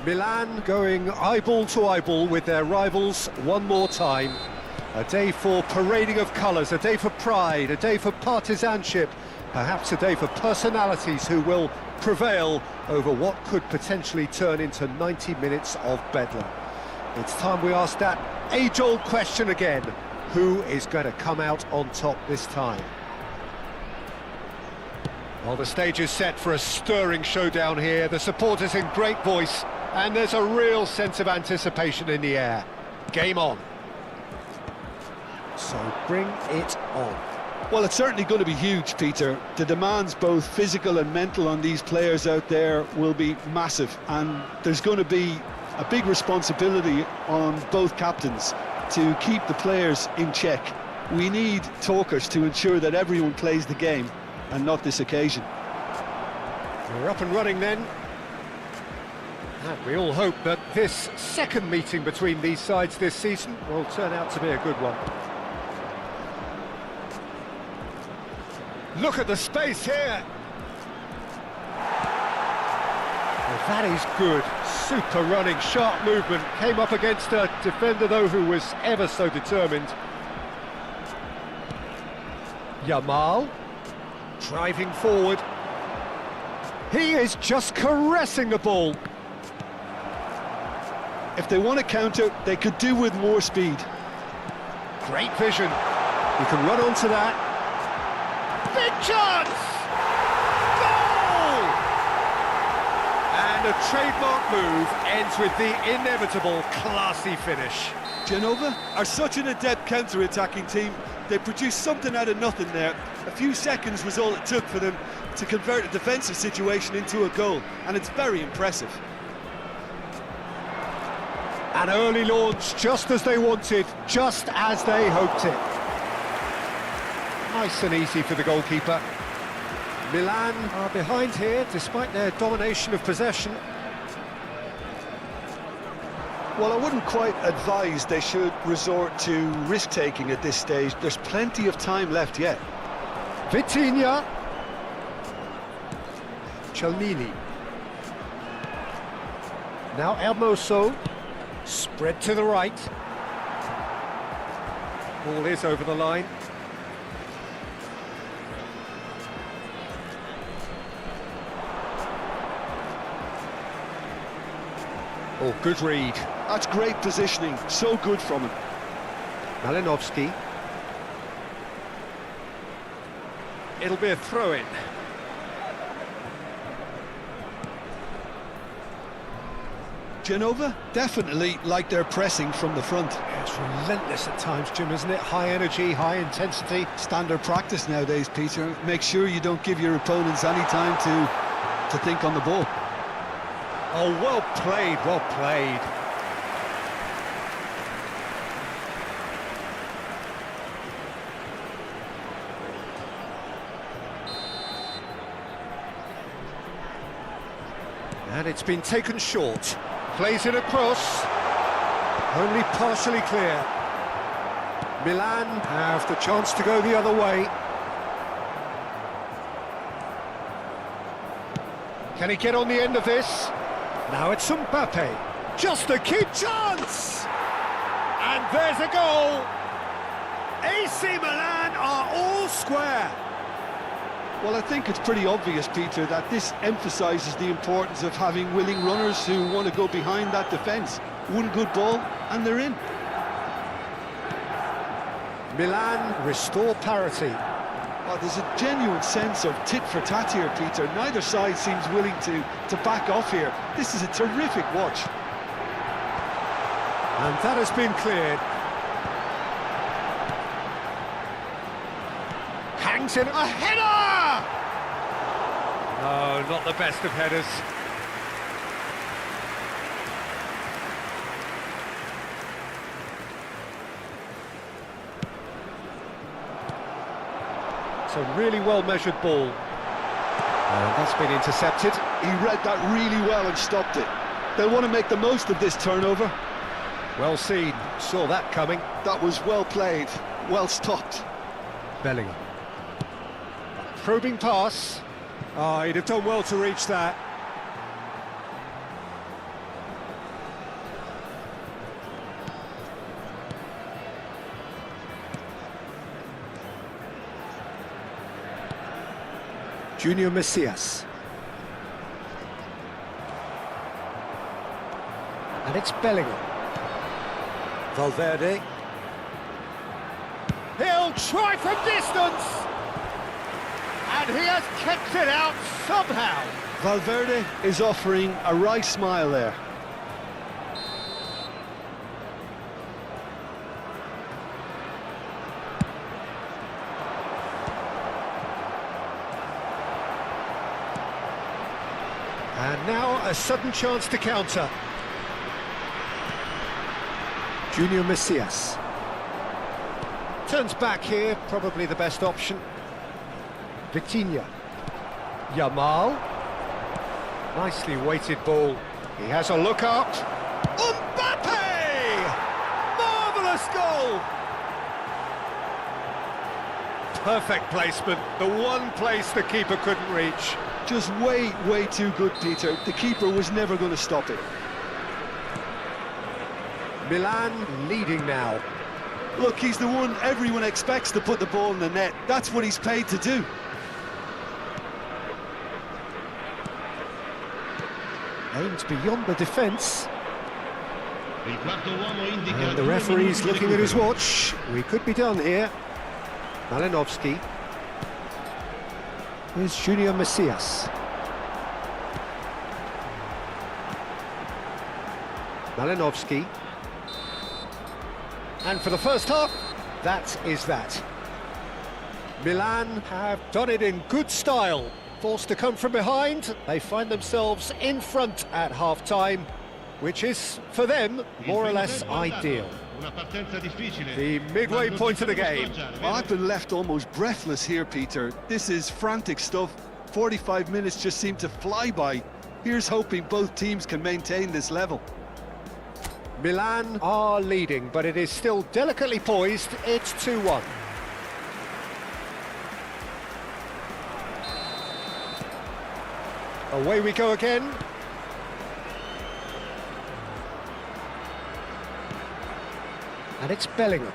Milan going eyeball to eyeball with their rivals one more time. A day for parading of colours, a day for pride, a day for partisanship, perhaps a day for personalities who will prevail over what could potentially turn into 90 minutes of bedlam. It's time we ask that age-old question again. Who is going to come out on top this time? Well, the stage is set for a stirring showdown here. The supporters in great voice, and there's a real sense of anticipation in the air. Game on. So bring it on. Well, it's certainly going to be huge, Peter. The demands, both physical and mental, on these players out there will be massive, and there's going to be a big responsibility on both captains to keep the players in check. We need talkers to ensure that everyone plays the game, and not this occasion. We're up and running then. And we all hope that this second meeting between these sides this season will turn out to be a good one. Look at the space here. Well, that is good. Super running, sharp movement. Came up against a defender, though, who was ever so determined. Yamal, driving forward. He is just caressing the ball. If they want to counter, they could do with more speed. Great vision. He can run onto that. Big chance! Goal! And a trademark move ends with the inevitable classy finish. Genova are such an adept counter-attacking team. They produced something out of nothing there. A few seconds was all it took for them to convert a defensive situation into a goal, and it's very impressive. An early launch, just as they wanted, just as they hoped it. Nice and easy for the goalkeeper. Milan are behind here, despite their domination of possession. Well, I wouldn't quite advise they should resort to risk-taking at this stage. There's plenty of time left yet. Vitinha. Chelmini. Now Hermoso. Spread to the right. Ball is over the line. Oh, good read. That's great positioning, so good from him. Malinovsky. It'll be a throw-in. Genova definitely like their pressing from the front. Yeah, it's relentless at times, Jim, isn't it? High energy, high intensity. Standard practice nowadays, Peter. Make sure you don't give your opponents any time to think on the ball. Oh, well played, well played. And it's been taken short. Plays it across. Only partially clear. Milan have the chance to go the other way. Can he get on the end of this? Now it's Mbappe. Just a key chance! And there's a goal! AC Milan are all square. Well, I think it's pretty obvious, Peter, that this emphasises the importance of having willing runners who want to go behind that defence. One good ball, and they're in. Milan restore parity. Oh, there's a genuine sense of tit-for-tat here, Peter. Neither side seems willing to back off here. This is a terrific watch. And that has been cleared. Hangs in a header! No, not the best of headers. It's a really well-measured ball. And that's been intercepted. He read that really well and stopped it. They'll want to make the most of this turnover. Well seen, saw that coming. That was well played, well stopped. Bellingham. Probing pass. Oh, he'd have done well to reach that. Junior Messias. And it's Bellingham. Valverde. He'll try from distance! And he has kept it out somehow. Valverde is offering a wry smile there. And now a sudden chance to counter. Junior Messias. Turns back here, probably the best option. Vitinha. Yamal. Nicely weighted ball. He has a look out. Mbappe! Marvellous goal! Perfect placement, the one place the keeper couldn't reach. Just way too good, Peter. The keeper was never going to stop it. Milan leading now. Look, he's the one everyone expects to put the ball in the net. That's what he's paid to do. Aimed beyond the defence. And the referee's looking at his watch. We could be done here. Malinovsky. Here's Junior Messias. Malinovsky. And for the first half, that is that. Milan have done it in good style. Forced to come from behind, they find themselves in front at half-time, which is, for them, more or less ideal. The midway point of the game. I've been left almost breathless here, Peter. This is frantic stuff. 45 minutes just seem to fly by. Here's hoping both teams can maintain this level. Milan are leading, but it is still delicately poised. It's 2-1. Away we go again. And it's Bellingham.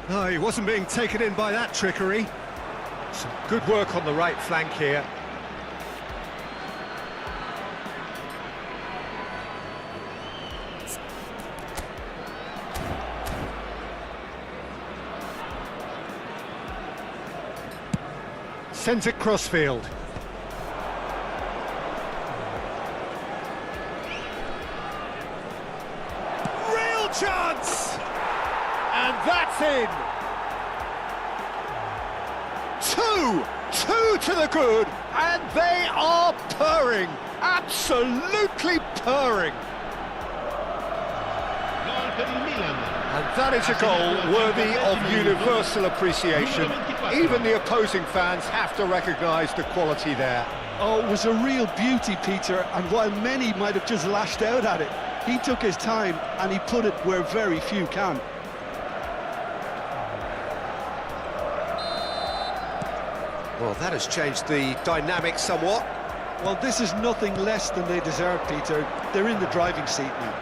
No, he wasn't being taken in by that trickery. Some good work on the right flank here. Sends it crossfield. Real chance! And that's in! Two to the good, and they are purring, absolutely purring. And that is a goal worthy of universal appreciation. Even the opposing fans have to recognise the quality there. Oh, it was a real beauty, Peter, and while many might have just lashed out at it, he took his time and he put it where very few can. Well, that has changed the dynamic somewhat. Well, this is nothing less than they deserve, Peter. They're in the driving seat now.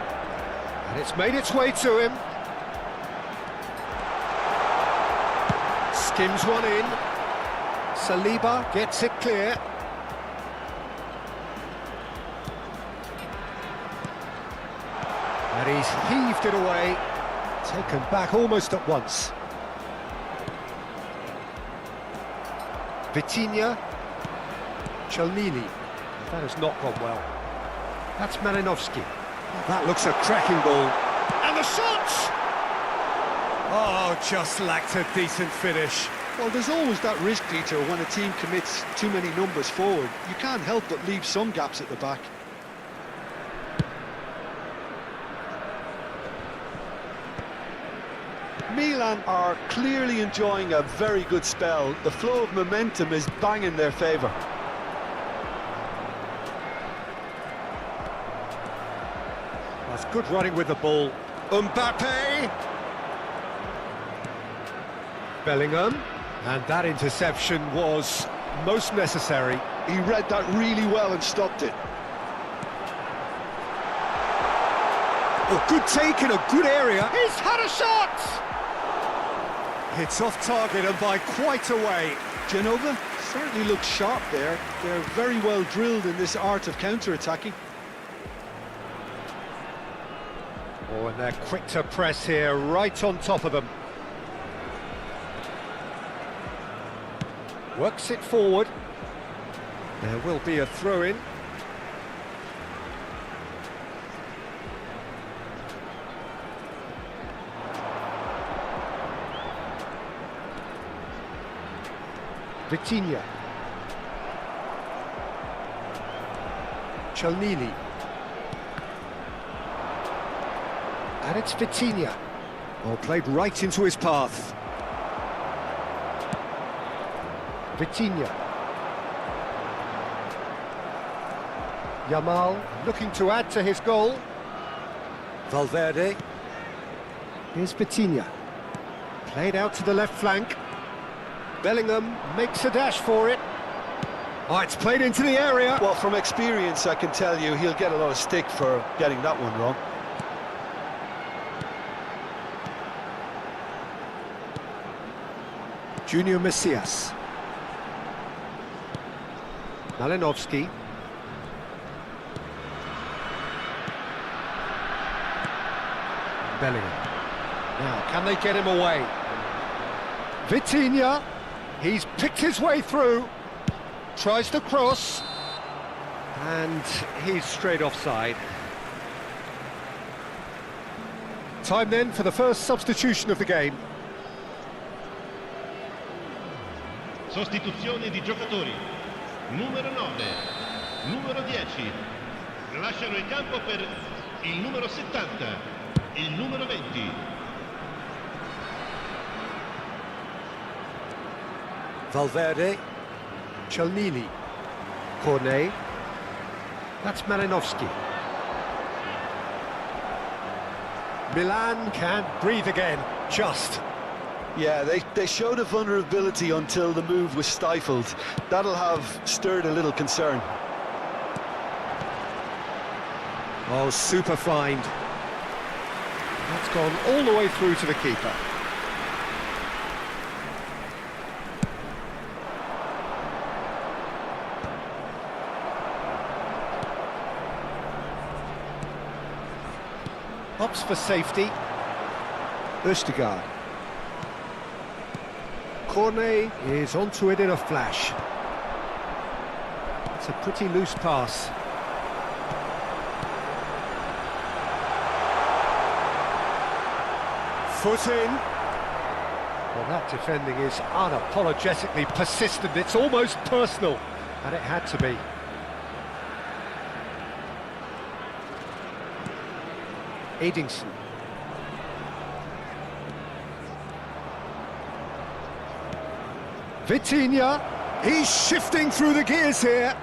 And it's made its way to him. Skims one in. Saliba gets it clear. And he's heaved it away. Taken back almost at once. Vitinha. Chelnini. That has not gone well. That's Malinovsky. That looks a cracking ball. And the shot! Oh, just lacked a decent finish. Well, there's always that risk, Peter, when a team commits too many numbers forward. You can't help but leave some gaps at the back. Milan are clearly enjoying a very good spell. The flow of momentum is bang in their favour. That's good running with the ball. Mbappe! Bellingham. And that interception was most necessary. He read that really well and stopped it. Oh, good take in a good area. He's had a shot! It's off target and by quite a way. Genova certainly looks sharp there. They're very well drilled in this art of counter-attacking. Oh, and they're quick to press here, right on top of them. Works it forward. There will be a throw-in. Vitinha. Chalnini. And it's Vitinha. Oh, played right into his path. Vitinha. Yamal looking to add to his goal. Valverde. Here's Vitinha. Played out to the left flank. Bellingham makes a dash for it. Oh, it's played into the area. Well, from experience, I can tell you he'll get a lot of stick for getting that one wrong. Junior Messias. Malinovsky. Bellingham. Now, can they get him away? Vitinha. He's picked his way through. Tries to cross. And he's straight offside. Time then for the first substitution of the game. Sostituzione di giocatori. Numero 9, numero 10. Lasciano il campo per il numero 70, il numero 20. Valverde. Chalnini. Cornet. That's Malinovsky. Milan can't breathe again, just. Yeah, they showed a vulnerability until the move was stifled. That'll have stirred a little concern. Oh, super find. That's gone all the way through to the keeper. Opts for safety. Østegård. Cornet is onto it in a flash. It's a pretty loose pass. Foot in. Well, that defending is unapologetically persistent. It's almost personal, and it had to be. Edingson. Vitinha, he's shifting through the gears here.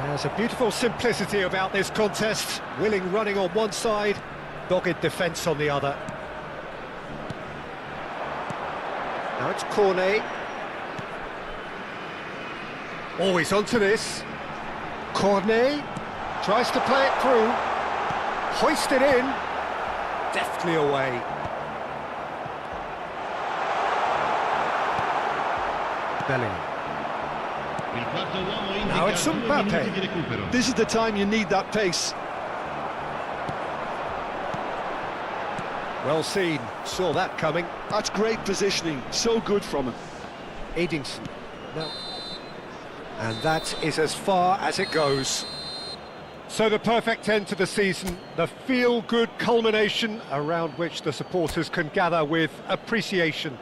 There's a beautiful simplicity about this contest. Willing running on one side, dogged defence on the other. Now it's Cornet. Oh, he's onto this. Cornet tries to play it through. Hoisted in. Deftly away. Bellingham. Now it's Mbappe. This is the time you need that pace. Well seen, saw that coming. That's great positioning, so good from him. Edingson. No. And that is as far as it goes. So the perfect end to the season, the feel-good culmination around which the supporters can gather with appreciation.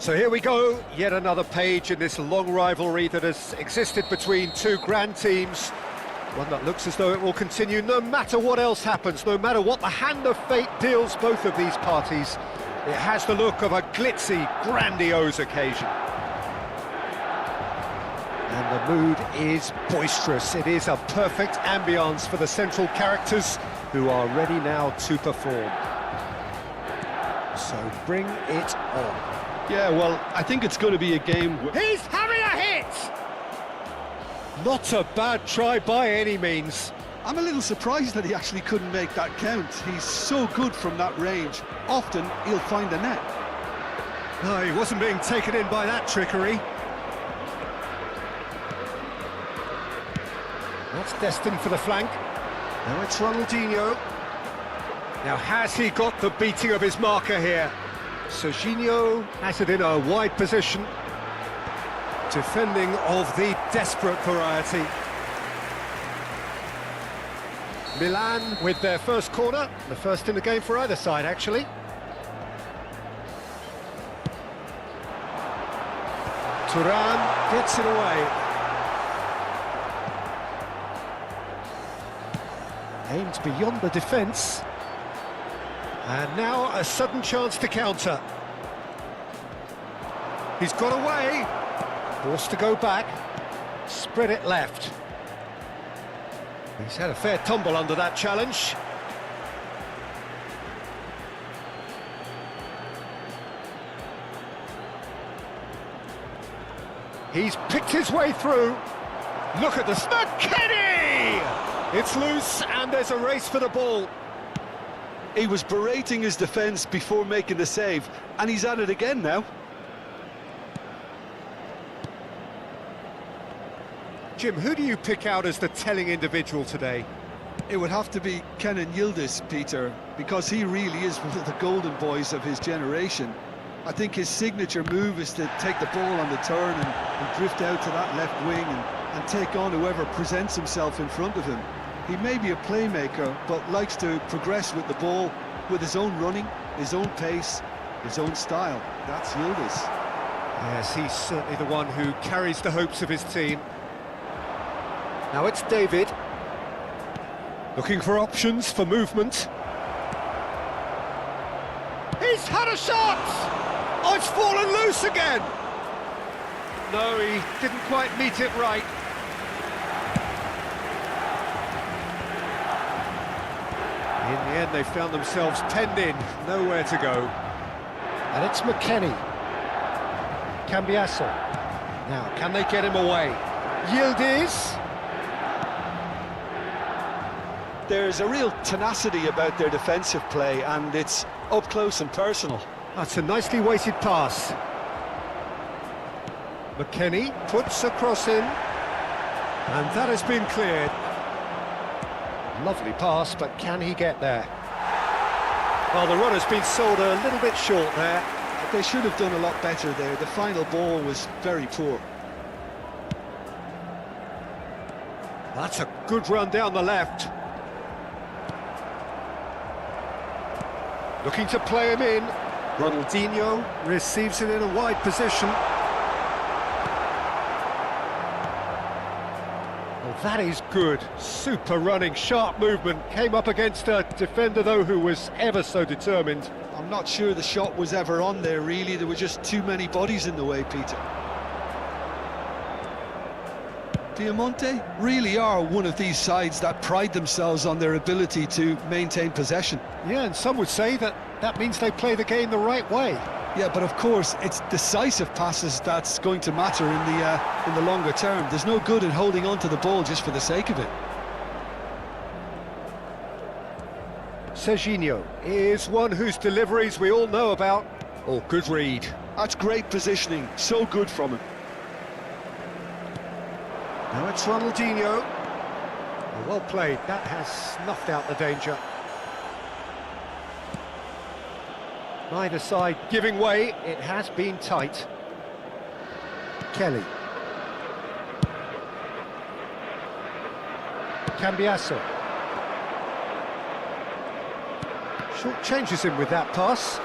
So here we go, yet another page in this long rivalry that has existed between two grand teams. One that looks as though it will continue no matter what else happens, no matter what the hand of fate deals both of these parties. It has the look of a glitzy, grandiose occasion. And the mood is boisterous. It is a perfect ambience for the central characters who are ready now to perform. So bring it on. Yeah, well, I think it's going to be a game... He's having a hit! Not a bad try by any means. I'm a little surprised that he actually couldn't make that count. He's so good from that range. Often, he'll find a net. No, he wasn't being taken in by that trickery. That's destined for the flank. Now it's Ronaldinho. Now has he got the beating of his marker here? Serginho has it in a wide position. Defending of the desperate variety. Milan with their first corner, the first in the game for either side actually. Turan gets it away. Aimed beyond the defence. And now a sudden chance to counter. He's got away. Forced to go back. Spread it left. He's had a fair tumble under that challenge. He's picked his way through. Look at this. McKennie! It's loose and there's a race for the ball. He was berating his defence before making the save, and he's at it again now. Jim, who do you pick out as the telling individual today? It would have to be Kenan Yildiz, Peter, because he really is one of the golden boys of his generation. I think his signature move is to take the ball on the turn and drift out to that left wing and take on whoever presents himself in front of him. He may be a playmaker, but likes to progress with the ball, with his own running, his own pace, his own style. That's Yildiz. Yes, he's certainly the one who carries the hopes of his team. Now it's David. Looking for options for movement. He's had a shot! Oh, it's fallen loose again! No, he didn't quite meet it right. In the end, they found themselves penned in, nowhere to go. And it's McKennie. Cambiasso. Now, can they get him away? Yildiz. There's a real tenacity about their defensive play, and it's up close and personal. That's a nicely weighted pass. McKennie puts a cross in, and that has been cleared. Lovely pass, but can he get there? Well, the run has been sold a little bit short there. They should have done a lot better there. The final ball was very poor. That's a good run down the left. Looking to play him in. Ronaldinho receives it in a wide position. Well, that is good. Super running, sharp movement. Came up against a defender, though, who was ever so determined. I'm not sure the shot was ever on there, really. There were just too many bodies in the way, Peter. Piemonte really are one of these sides that pride themselves on their ability to maintain possession. Yeah, and some would say that that means they play the game the right way. Yeah, but of course, it's decisive passes that's going to matter in the longer term. There's no good in holding on to the ball just for the sake of it. Serginho is one whose deliveries we all know about. Oh, good read. That's great positioning, so good from him. Now it's Ronaldinho. Oh, well played, that has snuffed out the danger. Neither side giving way, it has been tight. Kelly. Cambiasso. Short changes him with that pass.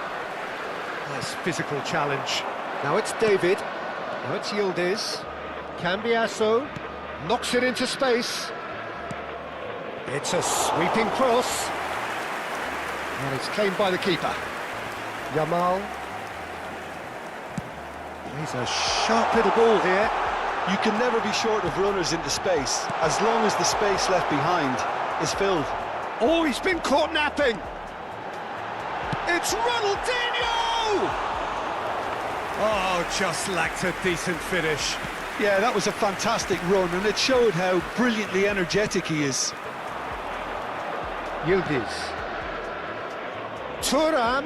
Nice physical challenge. Now it's David. Now it's Yildiz. Cambiasso knocks it into space. It's a sweeping cross. And it's claimed by the keeper. Yamal. He's a sharp little ball here. You can never be short of runners into space, as long as the space left behind is filled. Oh, he's been caught napping. It's Ronaldinho! Oh, just lacked a decent finish. Yeah, that was a fantastic run, and it showed how brilliantly energetic he is. Yildiz. Thuram.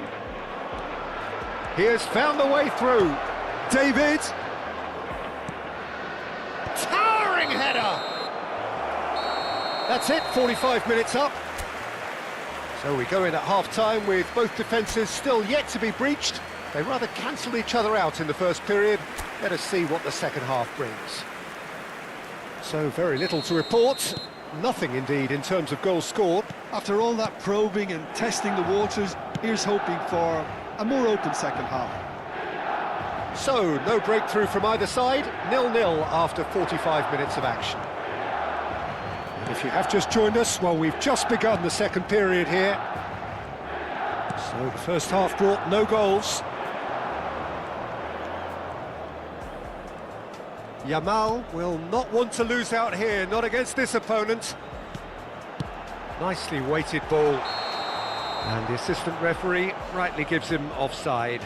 He has found the way through. David. Towering header. That's it, 45 minutes up. So we go in at half-time with both defences still yet to be breached. They rather cancelled each other out in the first period. Let us see what the second half brings. So very little to report. Nothing indeed in terms of goals scored. After all that probing and testing the waters, here's hoping for a more open second half. So, no breakthrough from either side, 0-0 after 45 minutes of action. And if you have just joined us, well, we've just begun the second period here. So the first half brought no goals. Yamal will not want to lose out here, not against this opponent. Nicely weighted ball. And the assistant referee rightly gives him offside.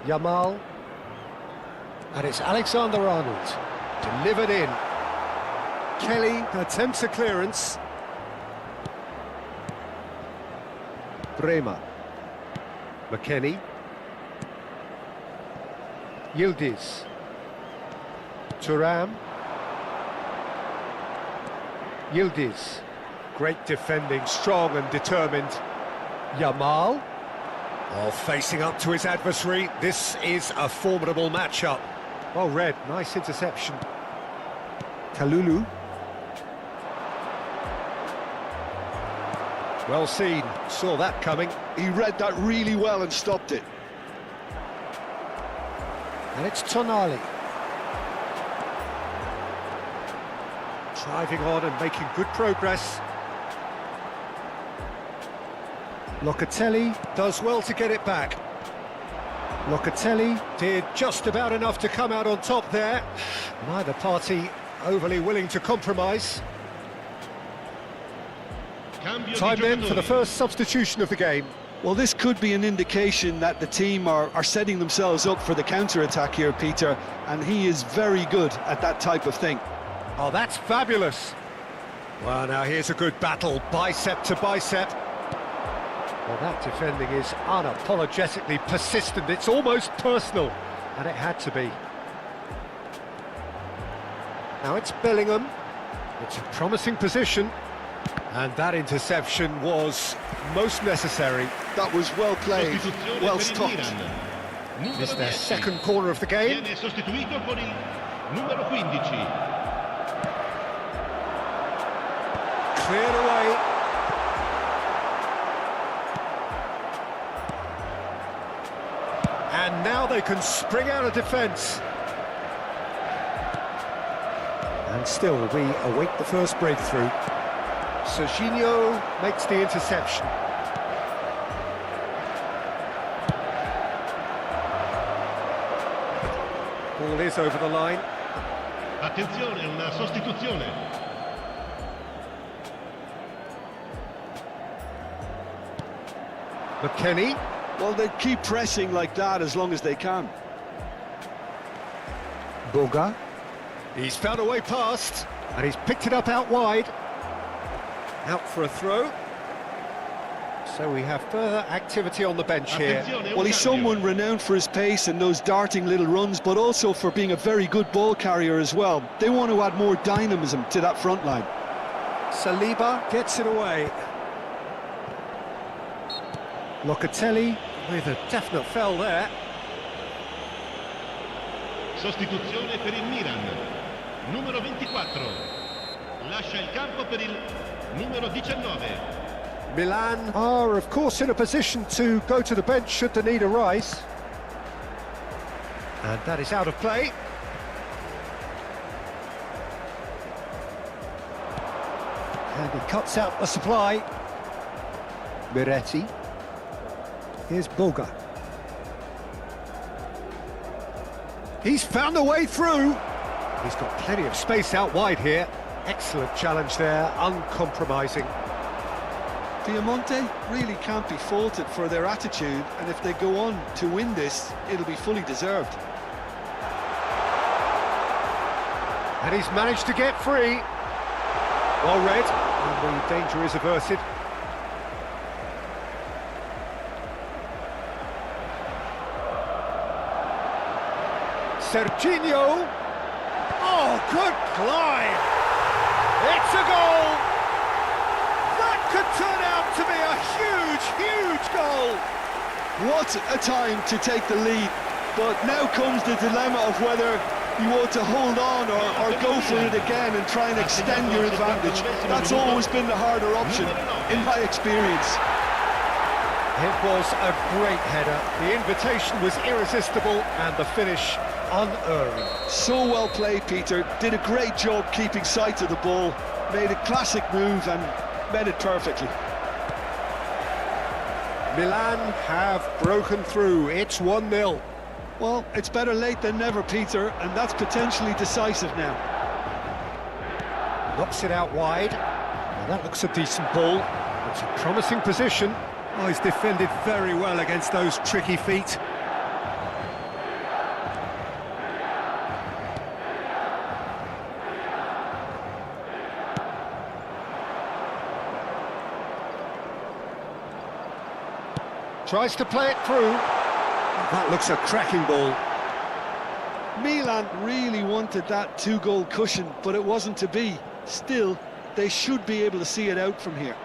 Yamal, and it's Alexander-Arnold, delivered in. Kelly attempts a clearance. Terima. McKennie. Yildiz. Thuram. Yildiz. Great defending, strong and determined. Yamal. Oh, facing up to his adversary. This is a formidable matchup. Well read, nice interception. Kalulu. Well seen, saw that coming. He read that really well and stopped it. And it's Tonali. Driving on and making good progress. Locatelli does well to get it back. Locatelli did just about enough to come out on top there. Neither party overly willing to compromise. Time then for the first substitution of the game. Well, this could be an indication that the team are setting themselves up for the counter-attack here, Peter, and he is very good at that type of thing. Oh, that's fabulous. Well, now here's a good battle, bicep to bicep. Well, that defending is unapologetically persistent. It's almost personal, and it had to be. Now it's Bellingham. It's a promising position, and that interception was most necessary. That was well played, well stopped. It's their second corner of the game. Viene sostituito con il numero 15. Cleared away. And now they can spring out of defence. And still, we await the first breakthrough. Serginho makes the interception. Ball is over the line. Attenzione, una sostituzione. McKennie. Well, they keep pressing like that as long as they can. Boga. He's found a way past, and he's picked it up out wide. Out for a throw. So we have further activity on the bench here. Well, he's someone renowned for his pace and those darting little runs, but also for being a very good ball carrier as well. They want to add more dynamism to that front line. Saliba gets it away. Locatelli with a definite foul there. Sostituzione per il Milan. Numero 24. Lascia il campo per il numero 19. Milan are, of course, in a position to go to the bench should the need arise. And that is out of play. And he cuts out the supply. Miretti. Here's Boga. He's found a way through. He's got plenty of space out wide here. Excellent challenge there, uncompromising. Piemonte really can't be faulted for their attitude, and if they go on to win this, it'll be fully deserved. And he's managed to get free. Well read, and the danger is averted. Serginho. Oh, good climb. It's a goal. That could turn out to be a huge, huge goal. What a time to take the lead, but now comes the dilemma of whether you want to hold on or go for it again and try and extend your advantage. That's always been the harder option, in my experience. It was a great header. The invitation was irresistible and the finish unerring. So well played, Peter. Did a great job keeping sight of the ball. Made a classic move and met it perfectly. Milan have broken through. It's 1-0. Well, it's better late than never, Peter, and that's potentially decisive now. Knocks it out wide. Well, that looks a decent ball. It's a promising position. Oh, he's defended very well against those tricky feet. Tries to play it through. That looks a cracking ball. Milan really wanted that two-goal cushion, but it wasn't to be. Still, they should be able to see it out from here.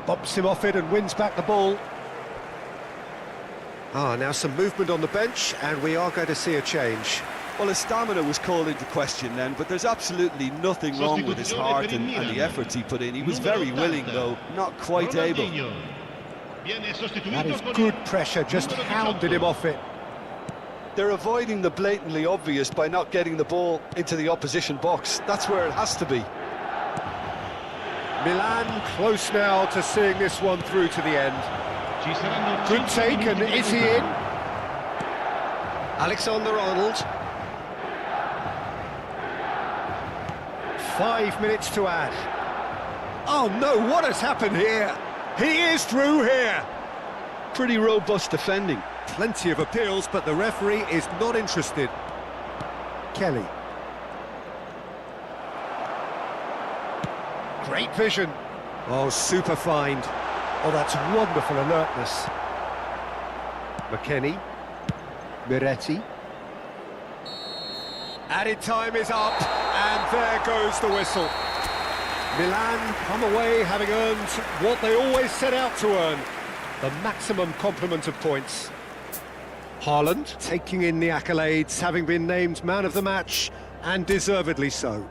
Bumps him off it and wins back the ball. Now some movement on the bench, and we are going to see a change. Well, his stamina was called into question then, but there's absolutely nothing wrong with his heart and the efforts he put in. He was very willing, though, not quite able. That is good pressure, just hounded him off it. They're avoiding the blatantly obvious by not getting the ball into the opposition box. That's where it has to be. Milan close now to seeing this one through to the end. Good take, and is he in? Alexander-Arnold. 5 minutes to add. Oh no, what has happened here? He is through here. Pretty robust defending. Plenty of appeals, but the referee is not interested. Kelly. Great vision. Oh, super find. Oh, that's wonderful alertness. McKennie. Miretti. Added time is up, and there goes the whistle. Milan come away having earned what they always set out to earn, the maximum complement of points. Haaland taking in the accolades, having been named man of the match, and deservedly so.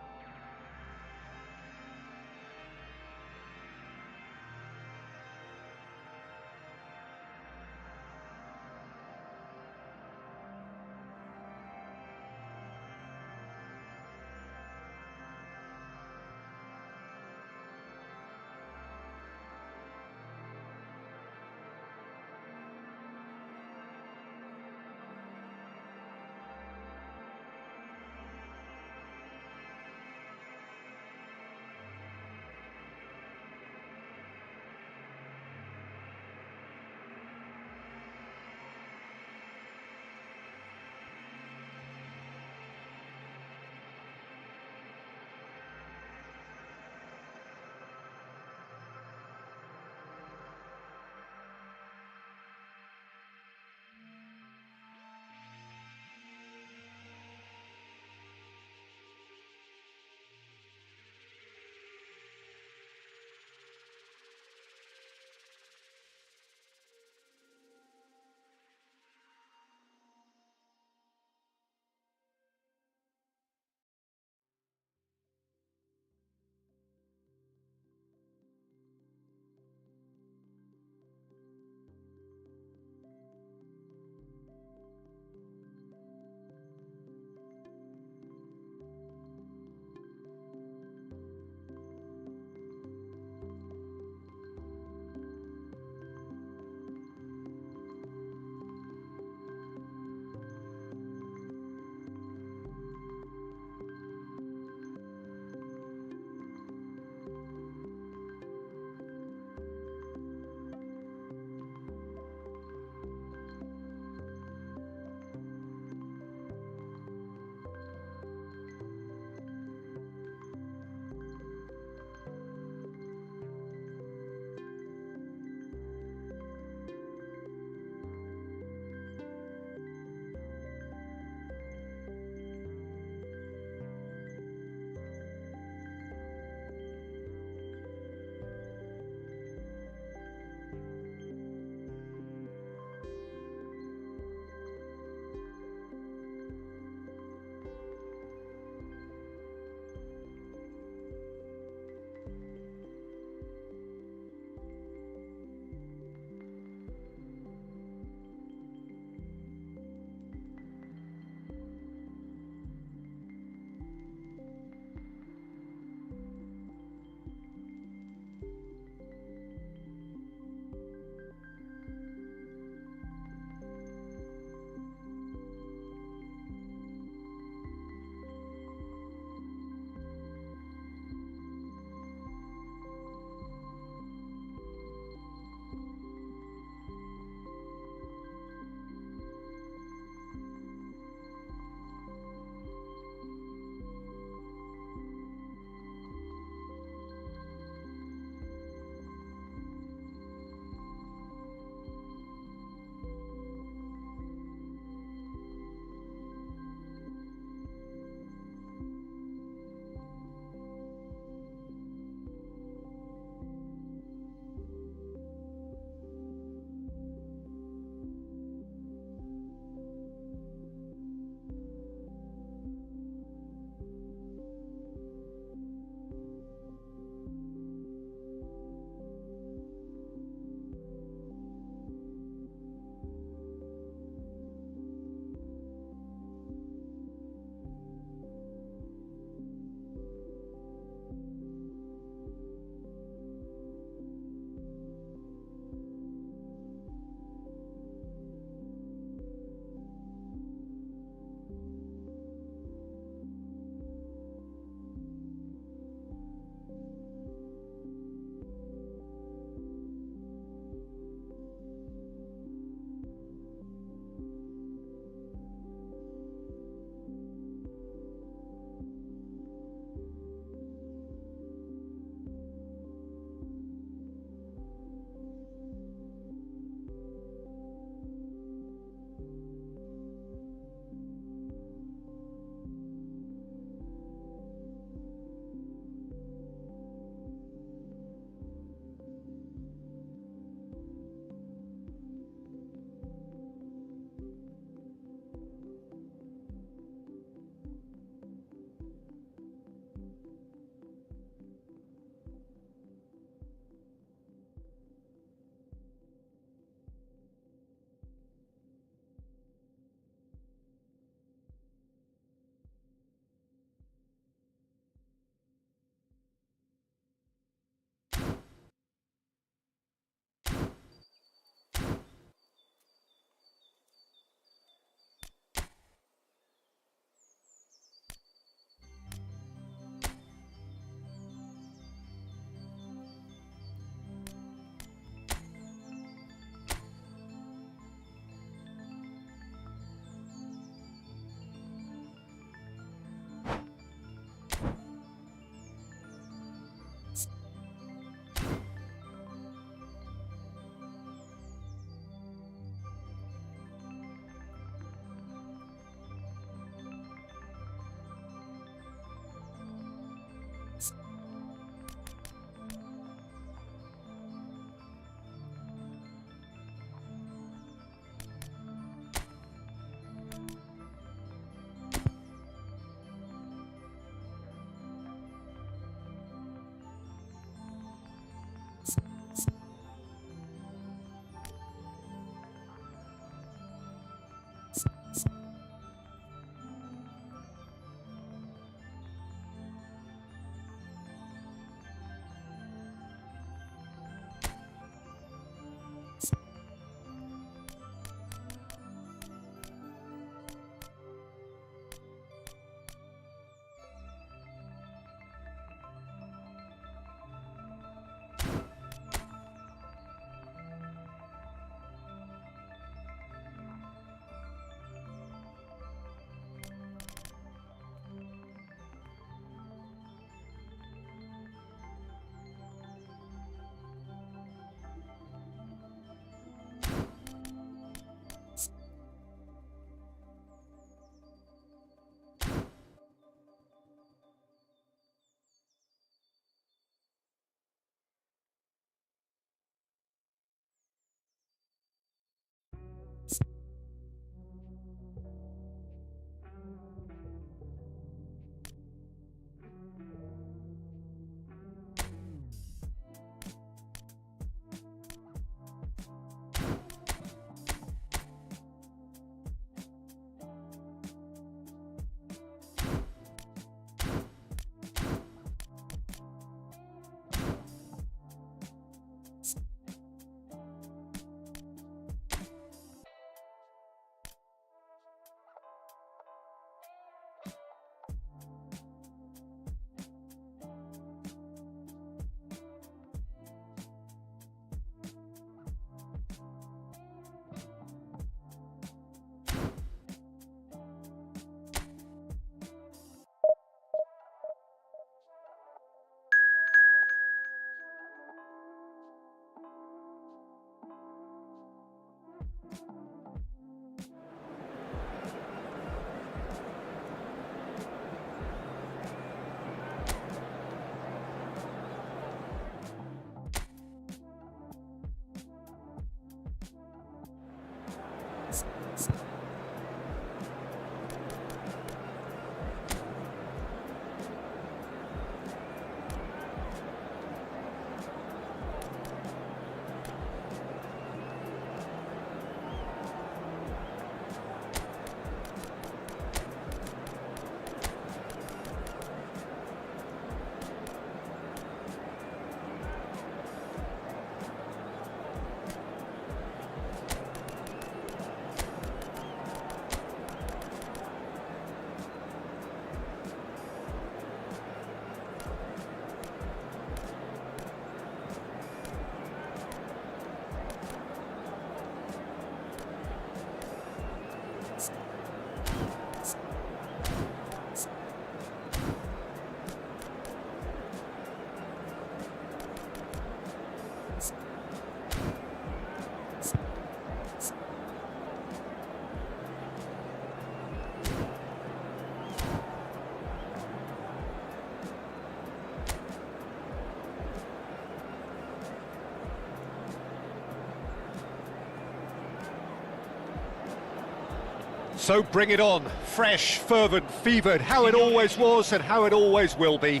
So bring it on, fresh, fervent, fevered, how it always was and how it always will be.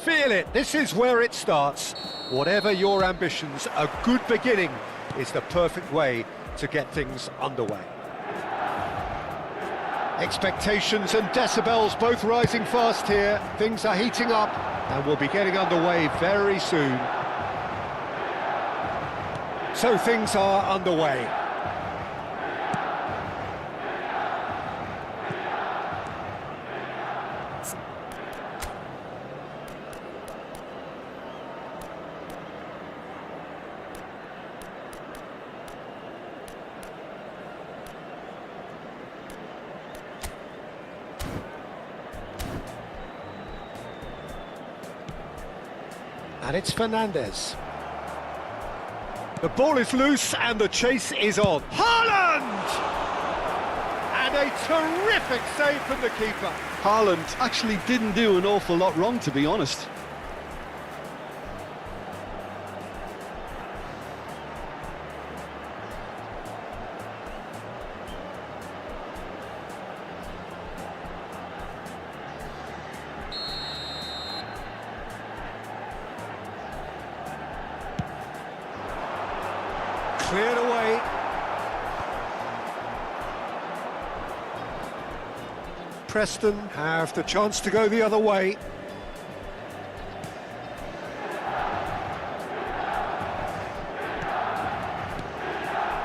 Feel it, this is where it starts. Whatever your ambitions, a good beginning is the perfect way to get things underway. Expectations and decibels both rising fast here. Things are heating up and we'll be getting underway very soon. So things are underway. And it's Fernandez. The ball is loose and the chase is on. Haaland! And a terrific save from the keeper. Haaland actually didn't do an awful lot wrong, to be honest. Cleared away. Preston have the chance to go the other way.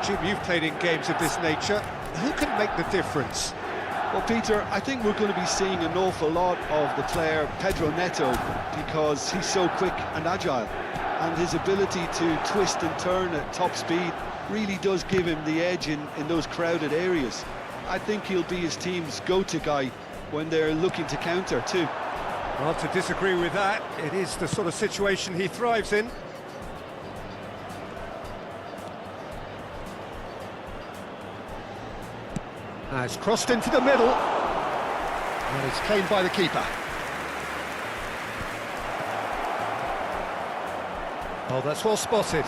Jim, you've played in games of this nature. Who can make the difference? Well, Peter, I think we're going to be seeing an awful lot of the player Pedro Neto because he's so quick and agile. And his ability to twist and turn at top speed really does give him the edge in those crowded areas. I think he'll be his team's go-to guy when they're looking to counter too. Well, to disagree with that, it is the sort of situation he thrives in. Now it's crossed into the middle. And it's claimed by the keeper. Oh, that's well spotted.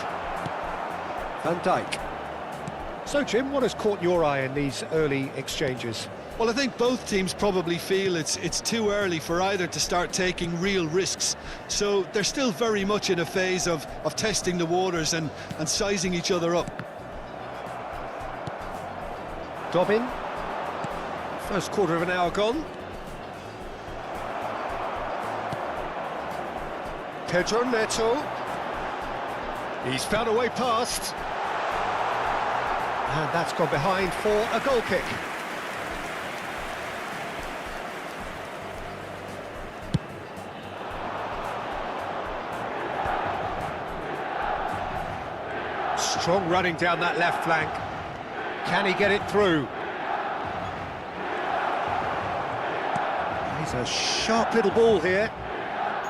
Van Dijk. So, Jim, what has caught your eye in these early exchanges? Well, I think both teams probably feel it's too early for either to start taking real risks. So they're still very much in a phase of testing the waters and sizing each other up. Dobbin. First quarter of an hour gone. Pedro Neto. He's found a way past. And that's gone behind for a goal kick. Strong running down that left flank. Can he get it through? He's a sharp little ball here.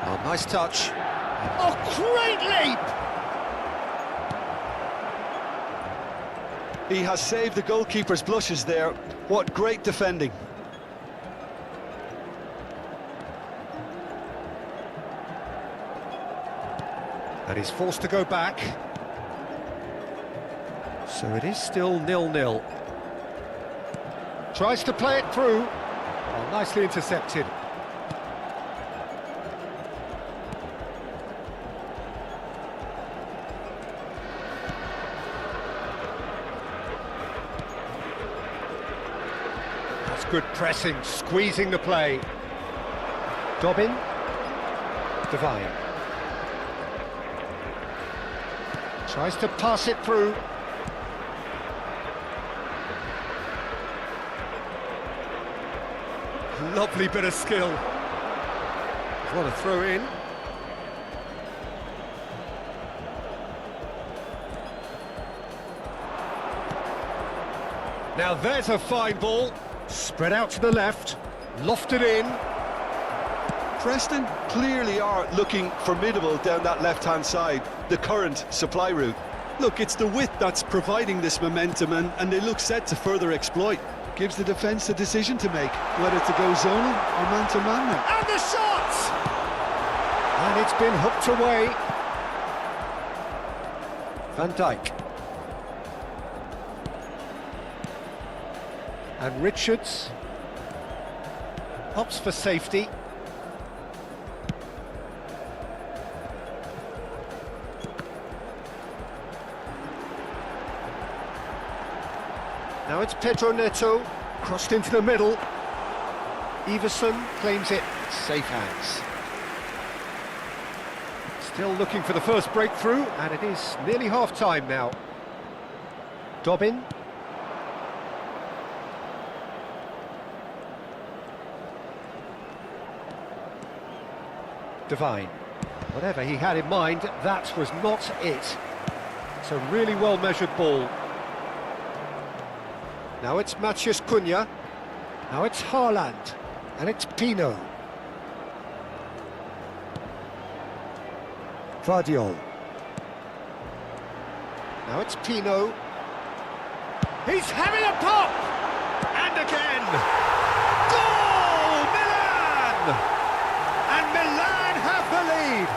Oh, nice touch. Oh, great leap! He has saved the goalkeeper's blushes there. What great defending. And he's forced to go back. So it is still 0-0. Tries to play it through. Oh, nicely intercepted. That's good pressing, squeezing the play. Dobbin. Devine. Tries to pass it through. Lovely bit of skill. What a throw in. Now there's a fine ball. Spread out to the left. Lofted in. Preston clearly are looking formidable down that left-hand side, the current supply route. Look, it's the width that's providing this momentum and they look set to further exploit. Gives the defence a decision to make, whether to go zonal or man-to-man now. And the shot! And it's been hooked away. Van Dijk. And Richards opts for safety. Now it's Pedro Neto, crossed into the middle. Everson claims it, safe hands. Still looking for the first breakthrough, and it is nearly half-time now. Dobbin. Devine. Whatever he had in mind, that was not it. It's a really well-measured ball. Now it's Matheus Cunha. Now it's Haaland. And it's Pino. Vardiol. Now it's Pino. He's having a pop! And again! Goal! Milan! And Milan have the lead!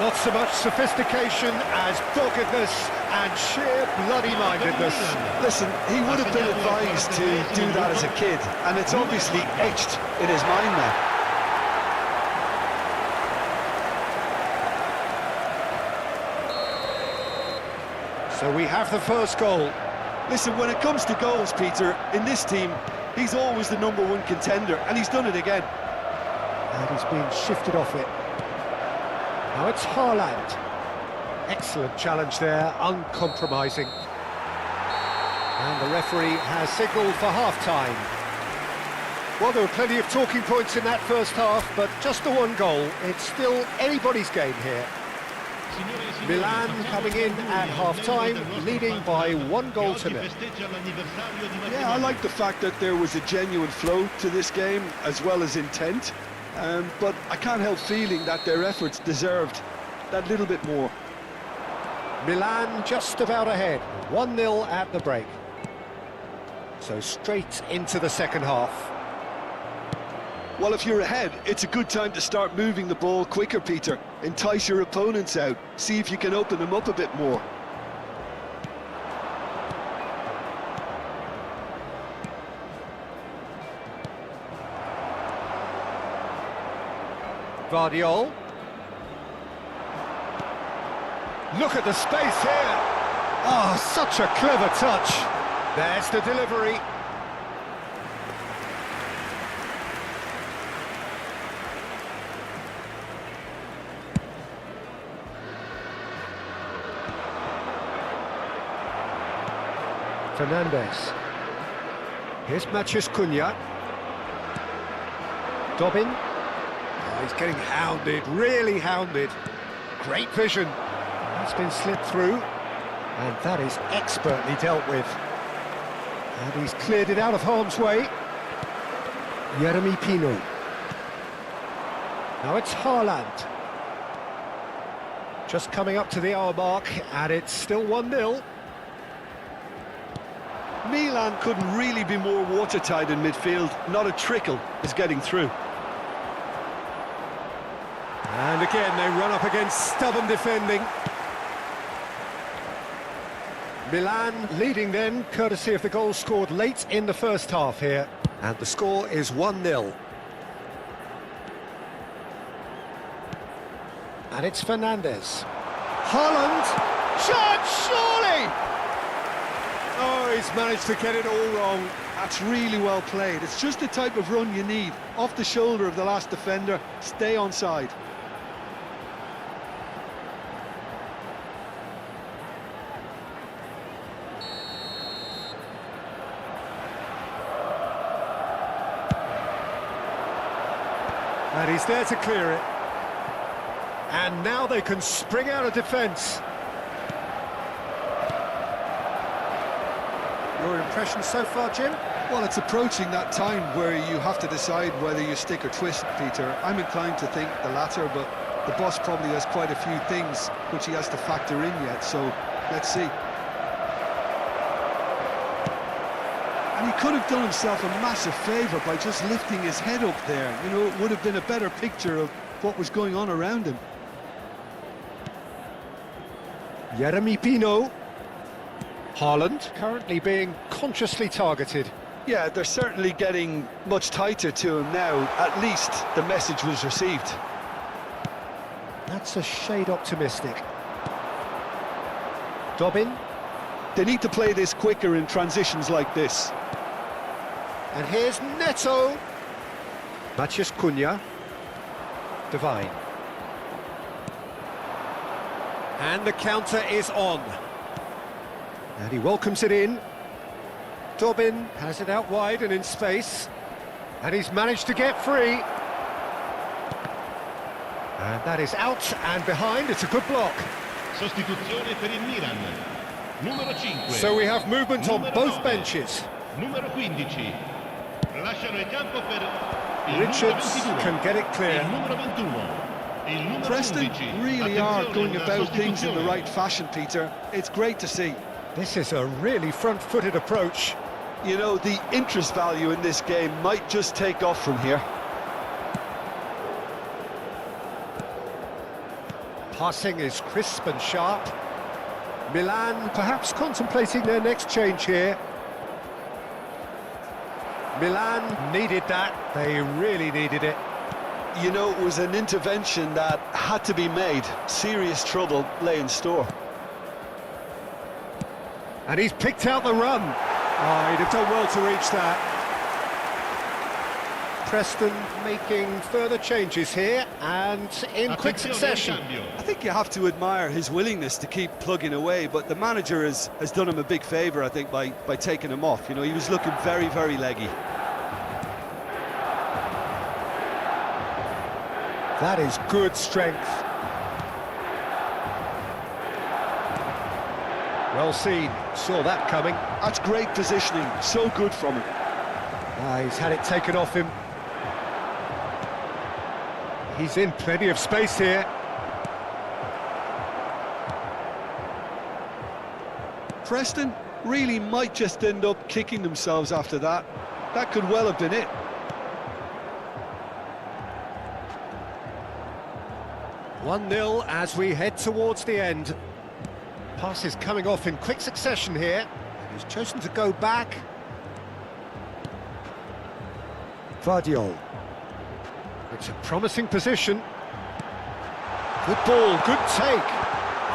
Not so much sophistication as doggedness and sheer bloody-mindedness. Listen, he would have been advised to do that as a kid, and it's obviously etched in his mind now. So we have the first goal. Listen, when it comes to goals, Peter, in this team, he's always the #1 contender, and he's done it again. And he's been shifted off it. Now it's Haaland. Excellent challenge there, uncompromising. And the referee has signalled for half-time. Well, there were plenty of talking points in that first half, but just the one goal. It's still anybody's game here. Milan coming in at half-time, leading by 1-0. Yeah, I like the fact that there was a genuine flow to this game, as well as intent. But I can't help feeling that their efforts deserved that little bit more. Milan just about ahead, 1-0 at the break. So straight into the second half. Well, if you're ahead, it's a good time to start moving the ball quicker, Peter. Entice your opponents out, see if you can open them up a bit more. Vardiol. Look at the space here. Oh, such a clever touch. There's the delivery. Fernandes. Here's Matheus Cunha. Dobbin. Oh, he's getting hounded, really hounded. Great vision. That's been slipped through, and that is expertly dealt with. And he's cleared it out of harm's way. Yeremy Pino. Now it's Haaland. Just coming up to the hour mark, and it's still 1-0. Milan couldn't really be more watertight in midfield. Not a trickle is getting through. And again, they run up against stubborn defending. Milan leading then, courtesy of the goal scored late in the first half here. And the score is 1-0. And it's Fernandes. Haaland! Shot, surely! Oh, he's managed to get it all wrong. That's really well played. It's just the type of run you need. Off the shoulder of the last defender, stay onside. And he's there to clear it. And now they can spring out of defence. Your impression so far, Jim? Well, it's approaching that time where you have to decide whether you stick or twist, Peter. I'm inclined to think the latter, but the boss probably has quite a few things which he has to factor in yet, so let's see. And he could have done himself a massive favour by just lifting his head up there. You know, it would have been a better picture of what was going on around him. Yeremy Pino. Haaland currently being consciously targeted. Yeah, they're certainly getting much tighter to him now. At least the message was received. That's a shade optimistic. Dobbin. They need to play this quicker in transitions like this. And here's Neto. Matheus Cunha. Divine. And the counter is on. And he welcomes it in. Dobbin has it out wide and in space. And he's managed to get free. And that is out and behind. It's a good block. Sostituzione per il Milan. Numero 5. So we have movement on Numero both 9. benches. Numero 15. Lasciano il campo per il Richards numero 22. can get it clear. Il numero 21. Il numero Preston 11. really are Attenzione, going una about things in the sostituzione. right fashion, Peter. It's great to see. This is a really front-footed approach. You know, the interest value in this game might just take off from here. Passing is crisp and sharp. Milan perhaps contemplating their next change here. Milan needed that. They really needed it. You know, it was an intervention that had to be made. Serious trouble lay in store. And he's picked out the run. Oh, he'd have done well to reach that. Preston making further changes here and in quick Attenzione al succession. cambio. I think you have to admire his willingness to keep plugging away, but the manager has done him a big favour, I think, by taking him off. You know, he was looking very, very leggy. That is good strength. Well seen, saw that coming. That's great positioning, so good from him. He's had it taken off him. He's in plenty of space here. Preston really might just end up kicking themselves after that. That could well have been it. One 0 as we head towards the end. Pass is coming off in quick succession here. He's chosen to go back. Vardiol. It's a promising position. Good ball, good take.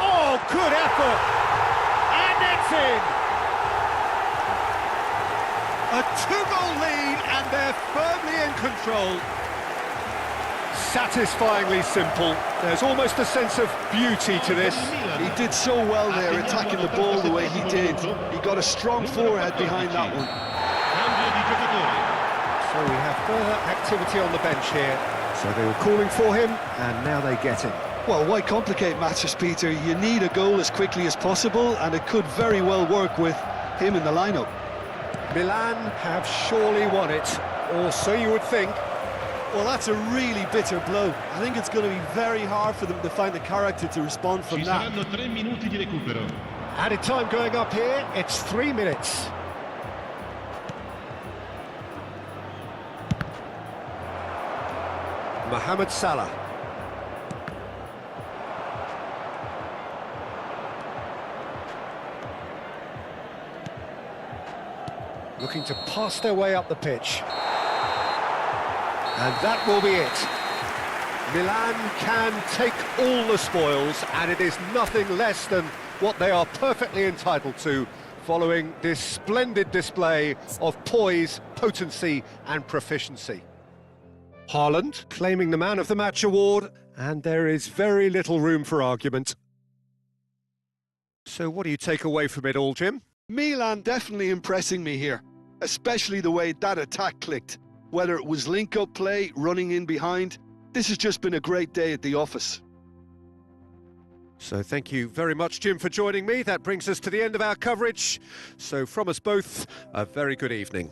Oh, good effort! And it's in! A two-goal lead and they're firmly in control. Satisfyingly simple. There's almost a sense of beauty to this. He did so well there, attacking the ball the way he did. He got a strong forehead behind that one. Cambio di giocatore. So we have further activity on the bench here. So they were calling for him, and now they get him. Well, why complicate matters, Peter? You need a goal as quickly as possible, and it could very well work with him in the lineup. Milan have surely won it, or so you would think. Well, that's a really bitter blow. I think it's going to be very hard for them to find the character to respond from Ci that. saranno 3 minuti di recupero. Added time going up here, it's 3 minutes. Mohamed Salah. Looking to pass their way up the pitch. And that will be it. Milan can take all the spoils, and it is nothing less than what they are perfectly entitled to, following this splendid display of poise, potency and proficiency. Haaland claiming the Man of the Match award, and there is very little room for argument. So what do you take away from it all, Jim? Milan definitely impressing me here, especially the way that attack clicked. Whether it was link-up play, running in behind, this has just been a great day at the office. So thank you very much, Jim, for joining me. That brings us to the end of our coverage. So from us both, a very good evening.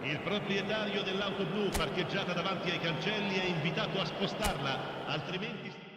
Il proprietario dell'auto blu parcheggiata davanti ai cancelli è invitato a spostarla, altrimenti...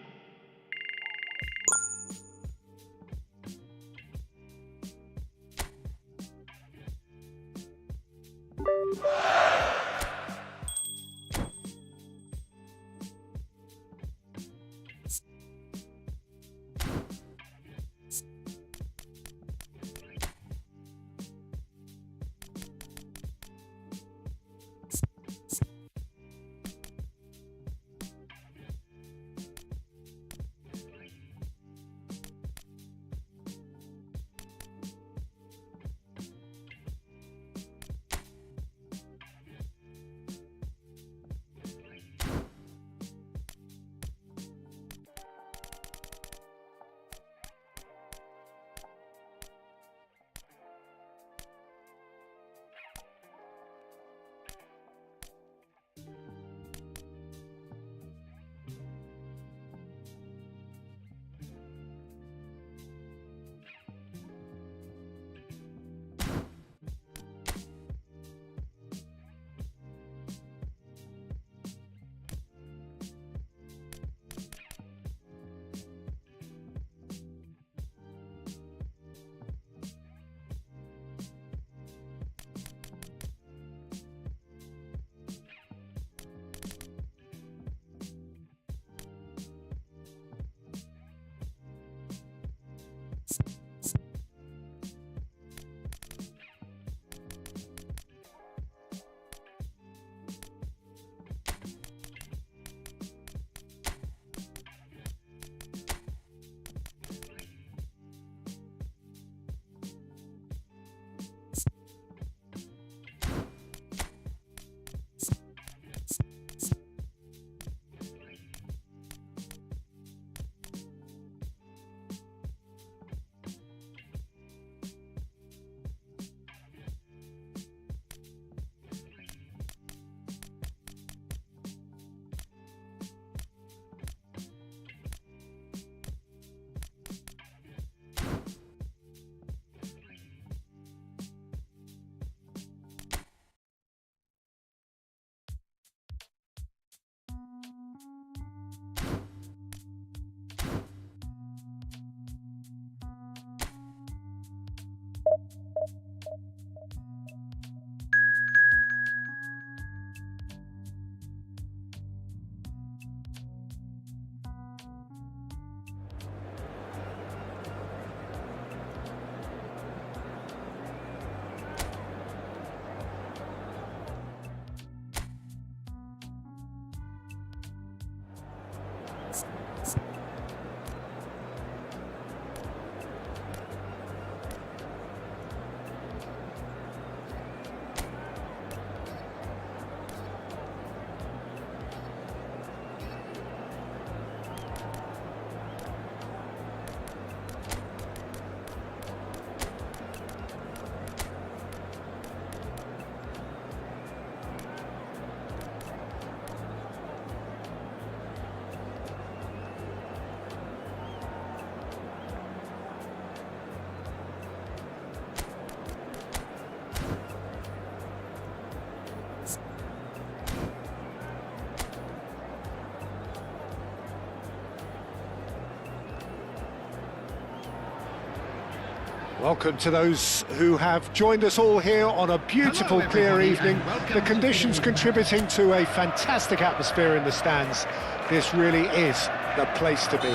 Welcome to those who have joined us all here on a beautiful, Hello, clear everybody, evening. and welcome The to conditions today's- contributing to a fantastic atmosphere in the stands. This really is the place to be.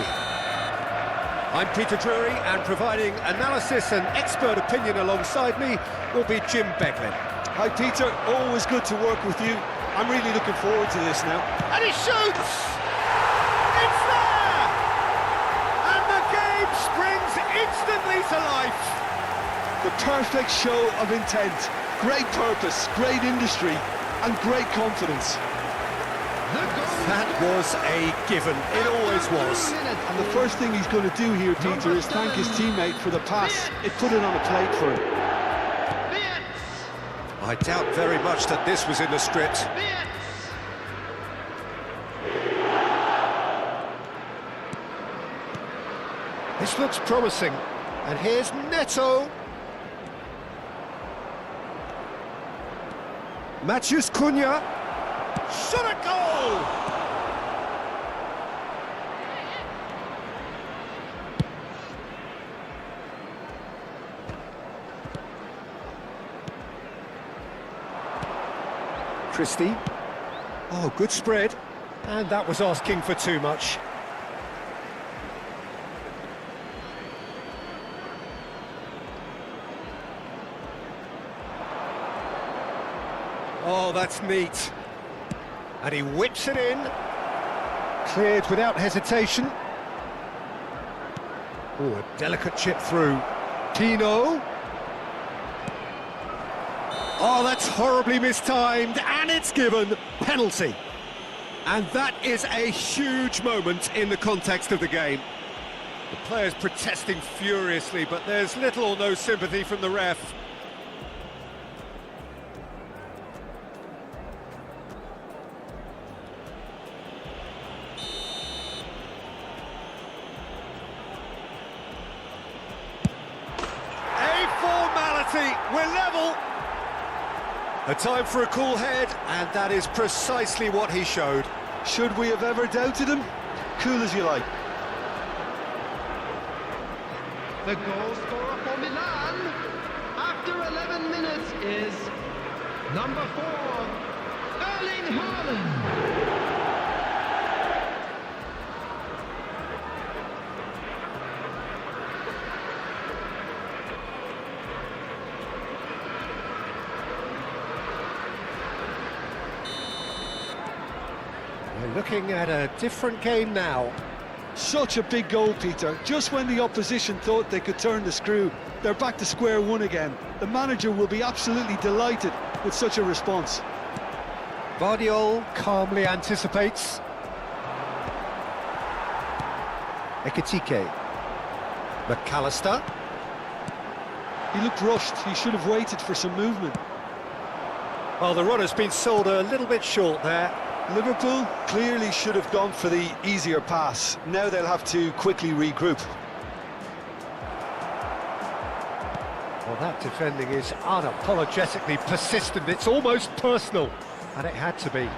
I'm Peter Drury, and providing analysis and expert opinion alongside me will be Jim Beglin. Hi Peter, always good to work with you. I'm really looking forward to this now. And he shoots! It's there! And the game springs instantly to life. The perfect show of intent, great purpose, great industry, and great confidence. That was a given. It always was. And the first thing he's going to do here, Peter, is thank his teammate for the pass. It put it on a plate for him. I doubt very much that this was in the script. This looks promising. And here's Neto. Matheus Cunha. Shot a goal! Christie. Oh, good spread. And that was asking for too much. Oh, that's neat. And he whips it in. Cleared without hesitation. Oh, a delicate chip through. Tino. Oh, that's horribly mistimed, and it's given. Penalty. And that is a huge moment in the context of the game. The players protesting furiously, but there's little or no sympathy from the ref. A formality, we're level. A time for a cool head, and that is precisely what he showed. Should we have ever doubted him? Cool as you like. The goal scorer for Milan after 11 minutes is number 4, Erling Haaland. We're looking at a different game now. Such a big goal, Peter. Just when the opposition thought they could turn the screw, they're back to square one again. The manager will be absolutely delighted with such a response. Guardiola calmly anticipates. Ekitike. McAllister. He looked rushed. He should have waited for some movement. Well, the run has been sold a little bit short there. Liverpool clearly should have gone for the easier pass. Now they'll have to quickly regroup. Well, that defending is unapologetically persistent. It's almost personal, and it had to be.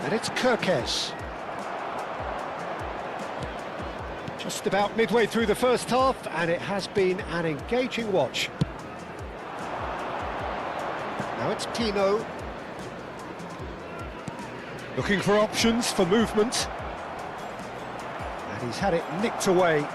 And it's Kirkes. Just about midway through the first half, and it has been an engaging watch. Now it's Tino. Looking for options for movement. And he's had it nicked away.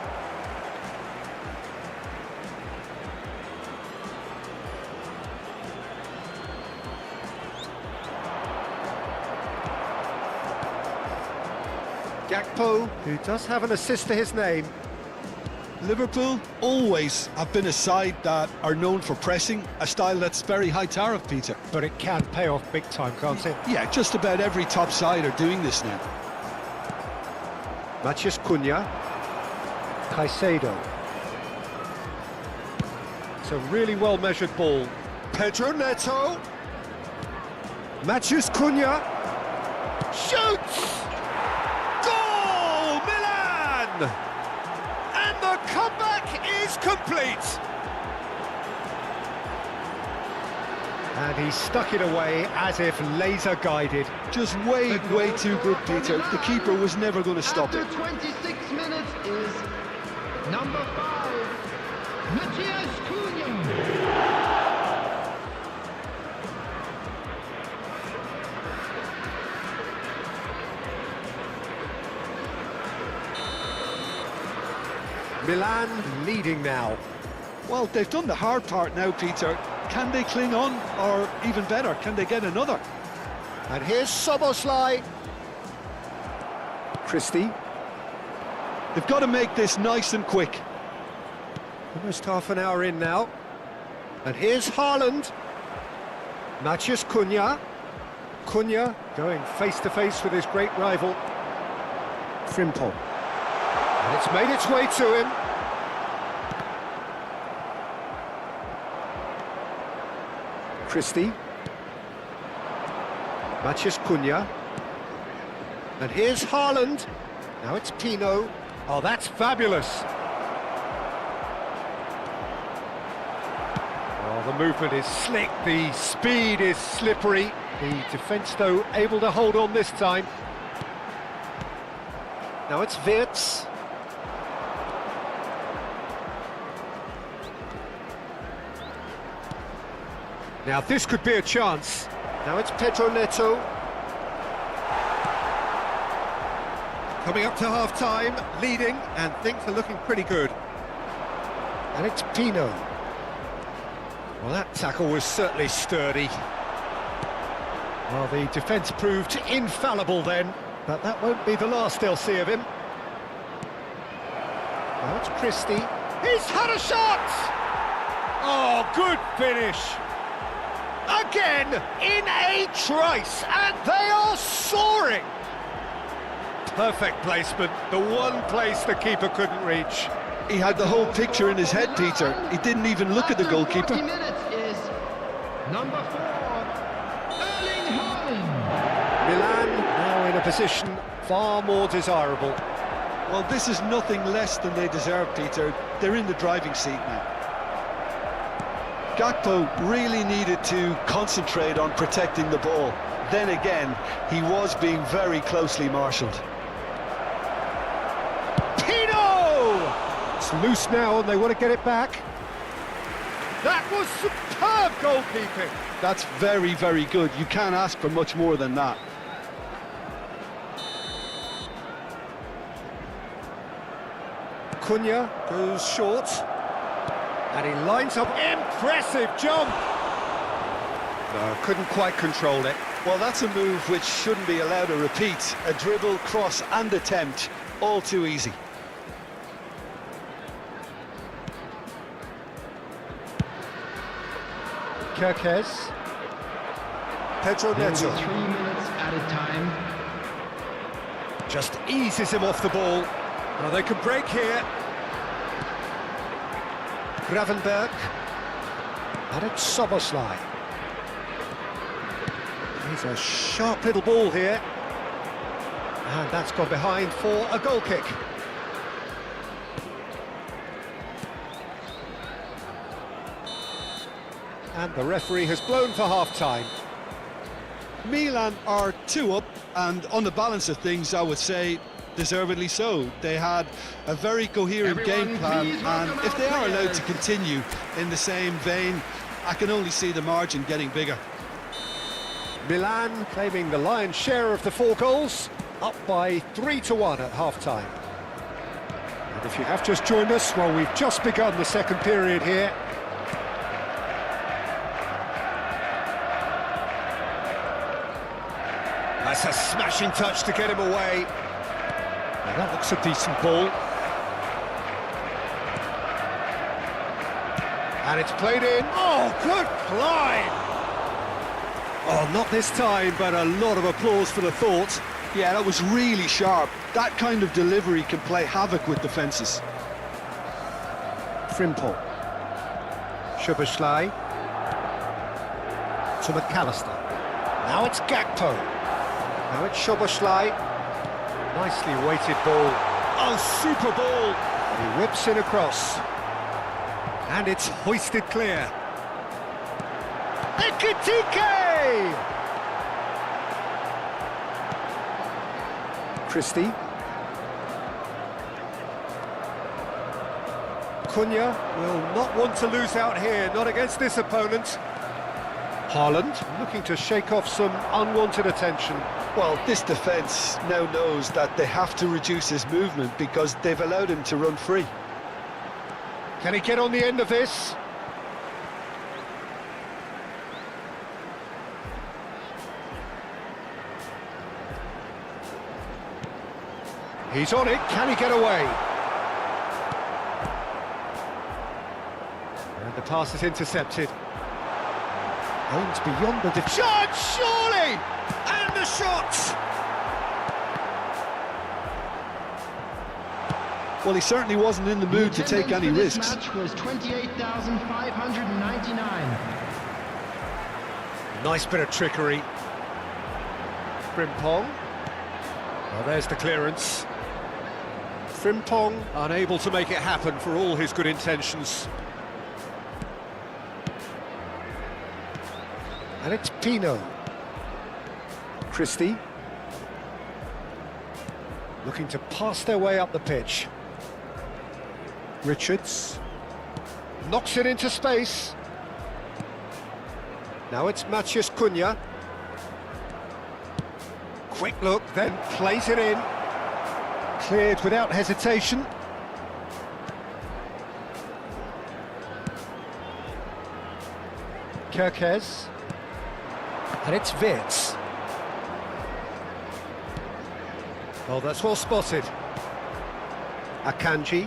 Gakpo, who does have an assist to his name. Liverpool always have been a side that are known for pressing, a style that's very high tariff, Peter. But it can pay off big time, can't it? Yeah, just about every top side are doing this now. Matheus Cunha. Caicedo. It's a really well-measured ball. Pedro Neto. Matheus Cunha. Shoots! Goal! Milan! And the comeback is complete. And he stuck it away as if laser guided. Just way too good, Peter. The keeper was never going to stop After it. 26 minutes is Number 5, Matthias Cunha. Milan leading now. Well, they've done the hard part now, Peter. Can they cling on, or even better, can they get another? And here's Soboslai. Christie. They've got to make this nice and quick. Almost half an hour in now. And here's Haaland. Matthias Cunha. Cunha going face-to-face with his great rival. Frimpong. And it's made its way to him. Christie. Matthias Cunha. And here's Haaland. Now it's Pino. Oh, that's fabulous. Oh, the movement is slick, the speed is slippery. The defence, though, able to hold on this time. Now it's Wirtz. Now this could be a chance. Now it's Pedro Neto. Coming up to half-time, leading, and things are looking pretty good. And it's Pino. Well, that tackle was certainly sturdy. Well, the defence proved infallible then, but that won't be the last they'll see of him. Now it's Christie. He's had a shot! Oh, good finish! Again, in a trice, and they are soaring! Perfect placement, the one place the keeper couldn't reach. He had the whole picture in his head, Peter. He didn't even look at the goalkeeper. 40 minutes is number 4, Erling Haaland. Milan now in a position far more desirable. Well, this is nothing less than they deserve, Peter. They're in the driving seat now. Gakpo really needed to concentrate on protecting the ball. Then again, he was being very closely marshalled. Pino! It's loose now and they want to get it back. That was superb goalkeeping. That's very, very good. You can't ask for much more than that. Cunha goes short. And he lines up. Impressive jump! No, couldn't quite control it. Well, that's a move which shouldn't be allowed to repeat. A dribble, cross and attempt, all too easy. Kerkez. Pedro Neto. 3 minutes at a time. Just eases him off the ball. Now they can break here. Gravenberg. And it's Soboslai. He's a sharp little ball here. And that's gone behind for a goal kick. And the referee has blown for half-time. Milan are 2 up, and on the balance of things, I would say deservedly so. They had a very coherent game plan, and if they are allowed to continue in the same vein, I can only see the margin getting bigger. Milan claiming the lion's share of the 4 goals, up by 3-1 at half-time. And if you have just joined us, well, we've just begun the second period here. That's a smashing touch to get him away. Now that looks a decent ball. And it's played in. Oh, good climb! Oh, not this time, but a lot of applause for the thought. Yeah, that was really sharp. That kind of delivery can play havoc with defences. Frimpong. Szoboszlai. To McAllister. Now it's Gakpo. Now it's Szoboszlai. Nicely weighted ball. Oh, super ball! He whips it across. And it's hoisted clear. Ekitike! Christie. Cunha will not want to lose out here, not against this opponent. Haaland looking to shake off some unwanted attention. Well, this defence now knows that they have to reduce his movement because they've allowed him to run free. Can he get on the end of this? He's on it, can he get away? And the pass is intercepted. Aims beyond the shot, surely! And the shot! Well, he certainly wasn't in the mood to take any risks. The match was 28,599. Nice bit of trickery. Frimpong. Well, there's the clearance. Frimpong unable to make it happen for all his good intentions. And it's Pino. Christie. Looking to pass their way up the pitch. Richards. Knocks it into space. Now it's Matheus Cunha. Quick look, then plays it in. Cleared without hesitation. Kerkez. And it's Wirtz. Oh, that's well spotted. Akanji.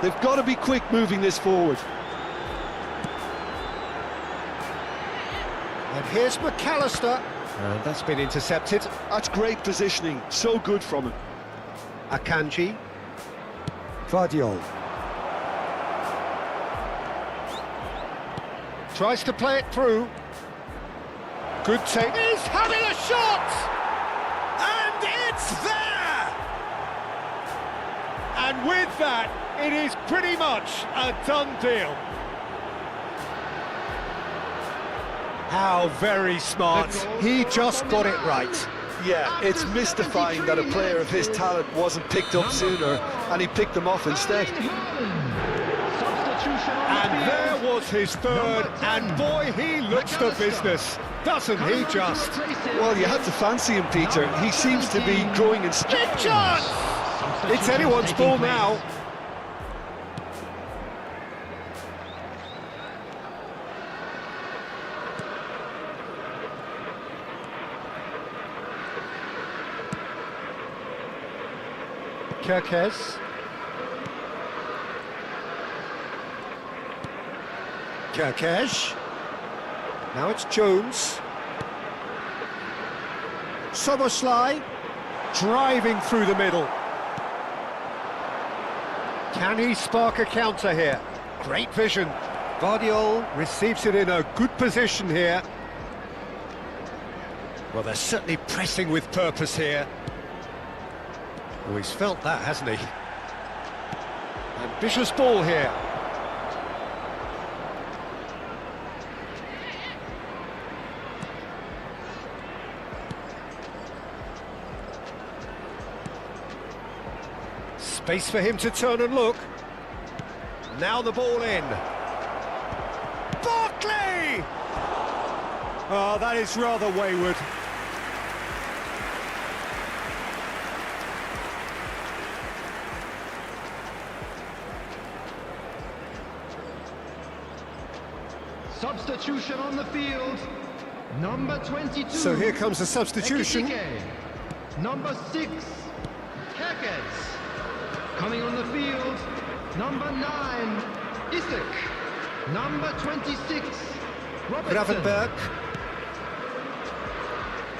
They've got to be quick moving this forward. And here's McAllister. And that's been intercepted. That's great positioning, so good from him. Akanji. Vardiol. Tries to play it through. Good take. He's having a shot! And it's there! And with that, it is pretty much a done deal. How very smart. He just got it right. Yeah, it's mystifying that a player of his talent wasn't picked up sooner, and he picked them off instead. And there was his third, and boy, he looks the business, doesn't he just? Well, you had to fancy him, Peter. He seems to be growing in strength. Big chance! It's anyone's ball now. Kerkez. Kerkez. Now it's Jones. Soboslai driving through the middle. Can he spark a counter here? Great vision. Vardiol receives it in a good position here. Well, they're certainly pressing with purpose here. Oh, he's felt that, hasn't he? Ambitious ball here. Space for him to turn and look. Now the ball in. Barkley! Oh, that is rather wayward. Substitution on the field. Number 22. So here comes the substitution. Ekitike. Number 6. Kerkez. Coming on the field. Number 9. Isaac. Number 26. Robertson. Gravenberg.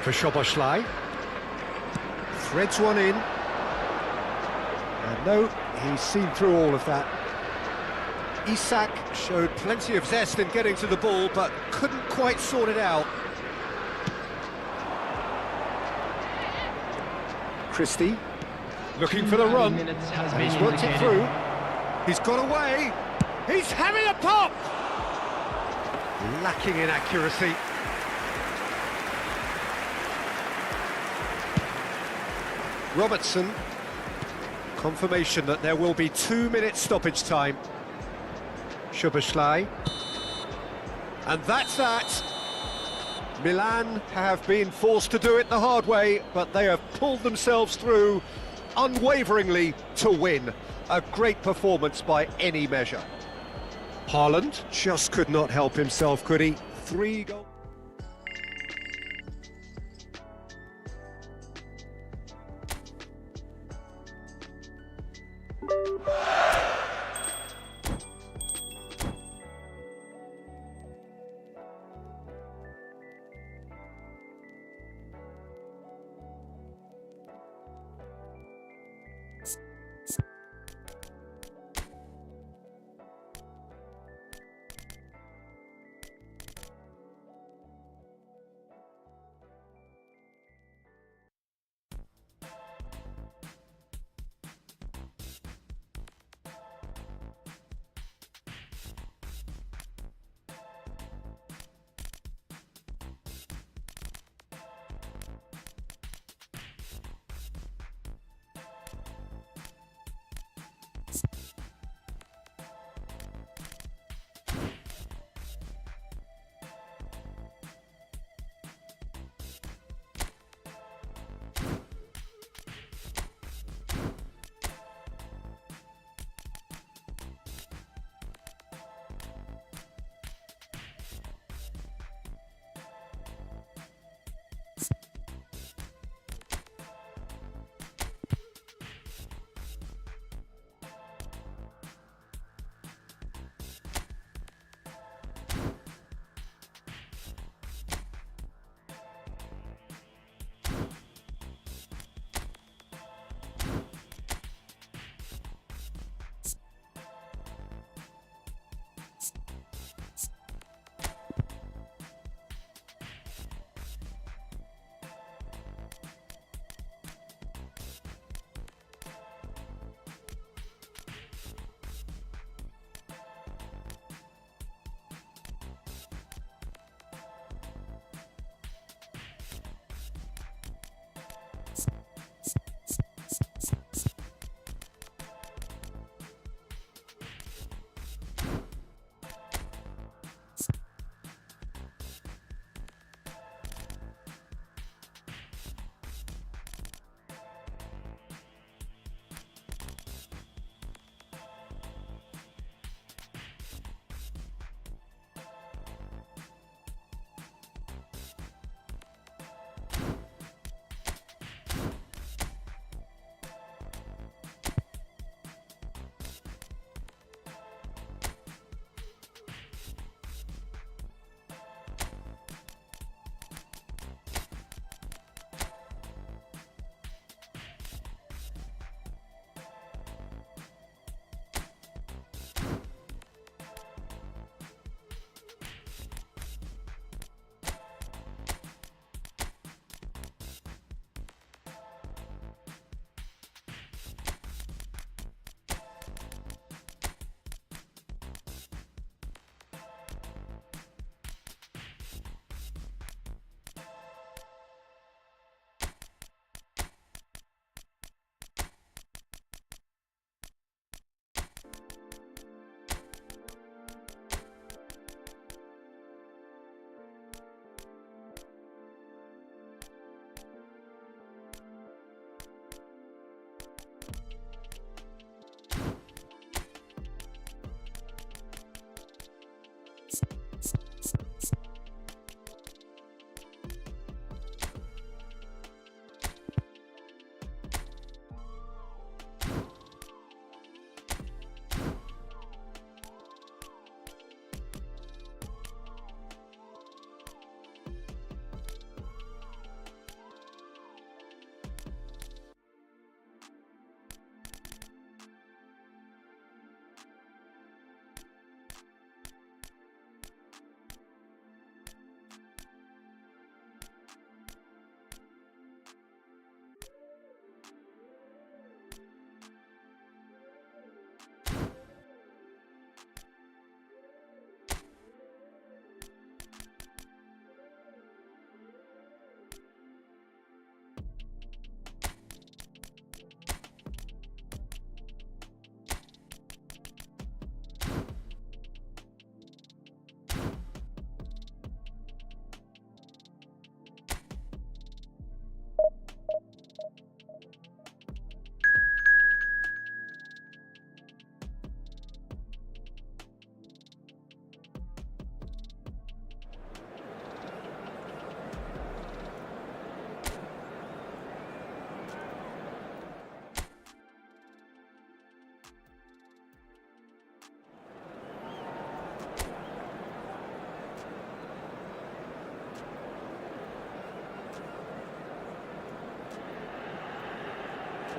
For Soboslai. Threads one in. And no, he's seen through all of that. Isak showed plenty of zest in getting to the ball, but couldn't quite sort it out. Christie, looking for the run. He's worked it through. He's got away. He's having a pop! Lacking in accuracy. Confirmation that there will be 2 minutes stoppage time. Szoboszlai. And that's that. Milan have been forced to do it the hard way, but they have pulled themselves through unwaveringly to win. A great performance by any measure. Haaland just could not help himself, could he? 3 goals.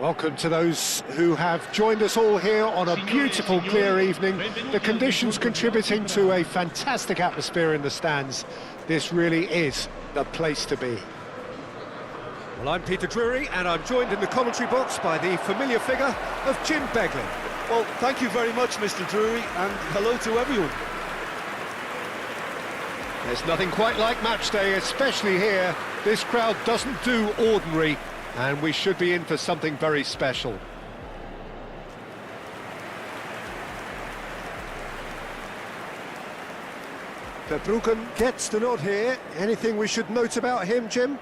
Welcome to those who have joined us all here on a beautiful, clear evening. The conditions contributing to a fantastic atmosphere in the stands. This really is the place to be. Well, I'm Peter Drury, and I'm joined in the commentary box by the familiar figure of Jim Beglin. Well, thank you very much, Mr. Drury, and hello to everyone. There's nothing quite like match day, especially here. This crowd doesn't do ordinary, and we should be in for something very special. Verbruggen gets the nod here. Anything we should note about him, Jim?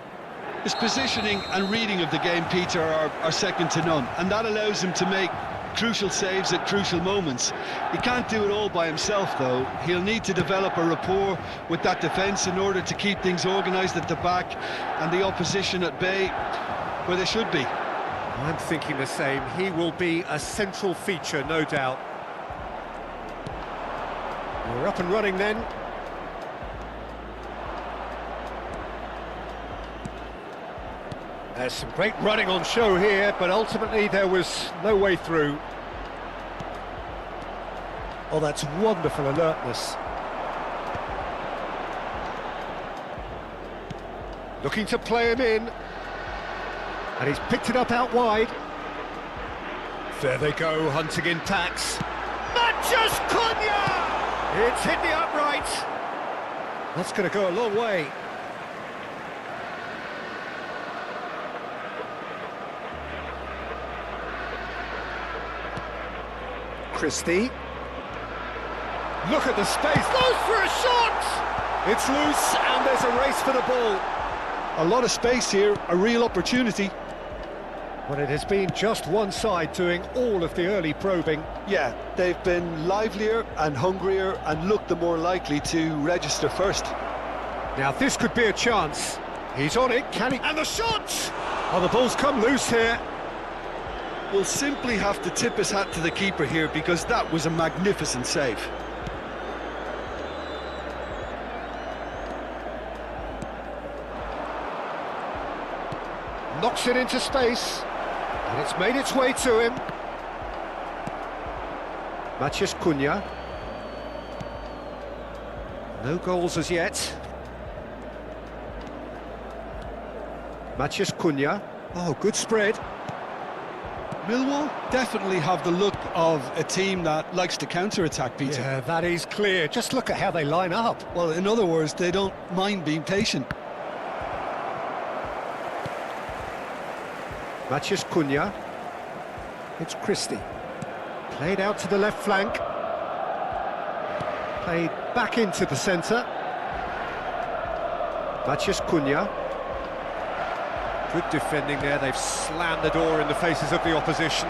His positioning and reading of the game, Peter, are second to none, and that allows him to make crucial saves at crucial moments. He can't do it all by himself, though. He'll need to develop a rapport with that defence in order to keep things organised at the back and the opposition at bay where they should be. I'm thinking the same. He will be a central feature, no doubt. We're up and running then. There's some great running on show here, but ultimately there was no way through. Oh, that's wonderful alertness. Looking to play him in. And he's picked it up out wide. There they go, hunting in packs. Matches Cunha! It's hit the upright. That's going to go a long way. Christie. Look at the space. Goes for a shot! It's loose, and there's a race for the ball. A lot of space here, a real opportunity. Well, it has been just one side doing all of the early probing. Yeah, they've been livelier and hungrier and looked the more likely to register first. Now this could be a chance. He's on it, can he? And the shot! Oh, the ball's come loose here. We'll simply have to tip his hat to the keeper here because that was a magnificent save. Knocks it into space, and it's made its way to him. Matches Cunha. No goals as yet. Matches Cunha. Oh, good spread. Millwall definitely have the look of a team that likes to counter-attack, Peter. Yeah, that is clear. Just look at how they line up. Well, in other words, they don't mind being patient. Matches Cunha. It's Christie. Played out to the left flank. Played back into the centre. Matches Cunha. Good defending there. They've slammed the door in the faces of the opposition.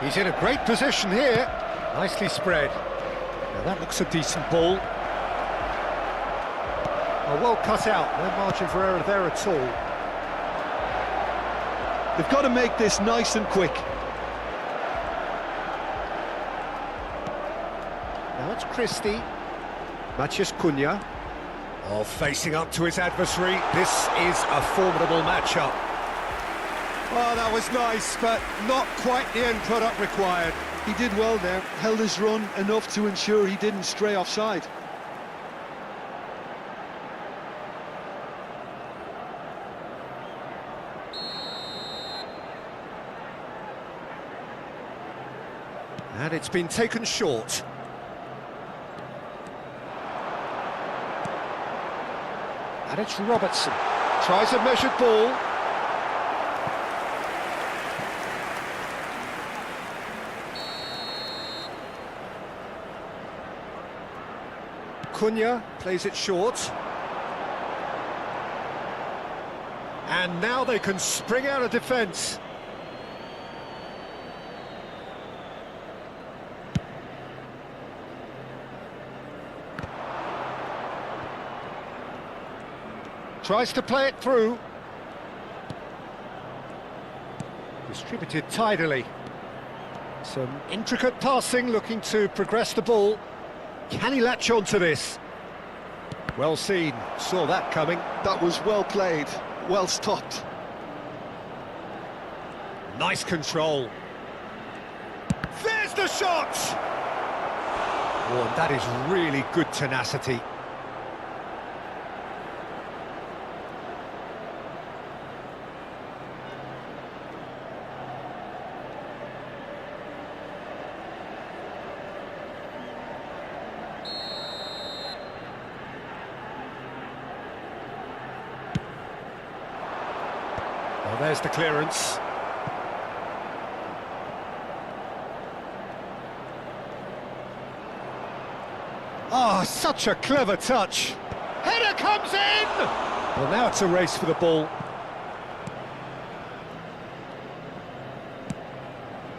He's in a great position here. Nicely spread. Now that looks a decent ball. Oh, well cut out. No margin for error there at all. They've got to make this nice and quick. Now it's Christie. Matches Cunha. Oh, facing up to his adversary. This is a formidable matchup. Oh, that was nice, but not quite the end product required. He did well there, held his run enough to ensure he didn't stray offside. And it's been taken short. And it's Robertson. Tries a measured ball. Cunha plays it short. And now they can spring out of defence. Tries to play it through. Distributed tidily. Some intricate passing, looking to progress the ball. Can he latch on to this? Well seen, saw that coming. That was well played, well stopped. Nice control. There's the shot! Oh, and that is really good tenacity. Well, there's the clearance. Oh, such a clever touch. Header comes in! Well, now it's a race for the ball.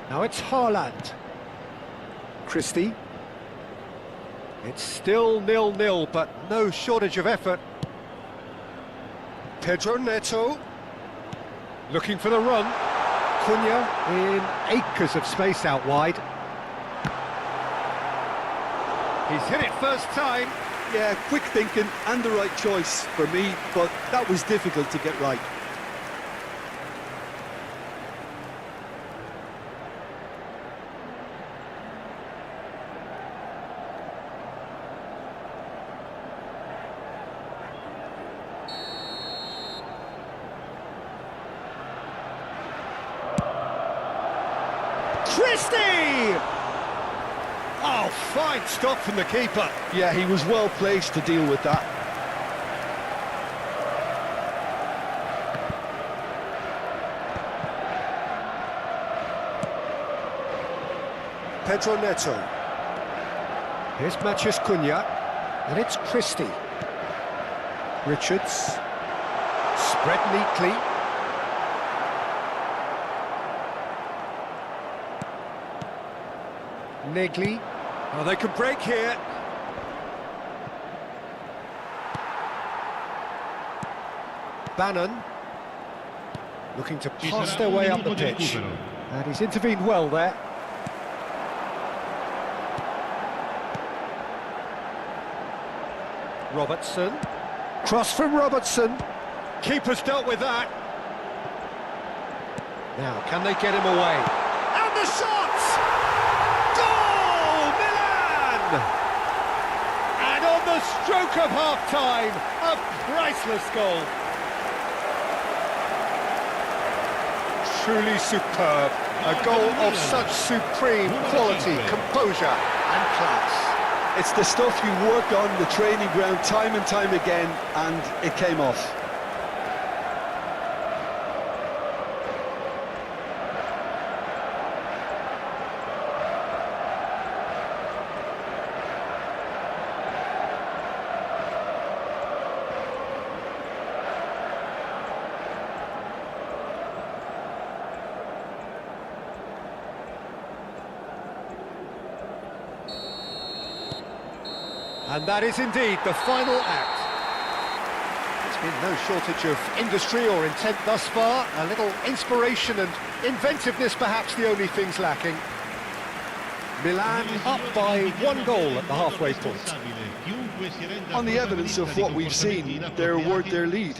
Now it's Haaland. Christie. It's still 0-0, but no shortage of effort. Pedro Neto. Looking for the run. Cunha in acres of space out wide. He's hit it first time. Yeah, quick thinking and the right choice for me, but that was difficult to get right. Christie! Oh, fine stop from the keeper. Yeah, he was well placed to deal with that. Pedro Neto. Here's Matheus Cunha, and it's Christie. Richards. Spread neatly. Negli. Oh, they could break here. Bannon. Looking to pass their way up the pitch. And he's intervened well there. Robertson. Cross from Robertson. Keeper's dealt with that. Now, can they get him away? And the shot! Goal! Milan! And on the stroke of half-time, a priceless goal. Truly superb. A goal of such supreme quality, composure and class. It's the stuff you work on the training ground time and time again, and it came off. And that is indeed the final act. There's been no shortage of industry or intent thus far. A little inspiration and inventiveness perhaps the only things lacking. Milan up by 1 goal at the halfway point. On the evidence of what we've seen, they're worth their lead.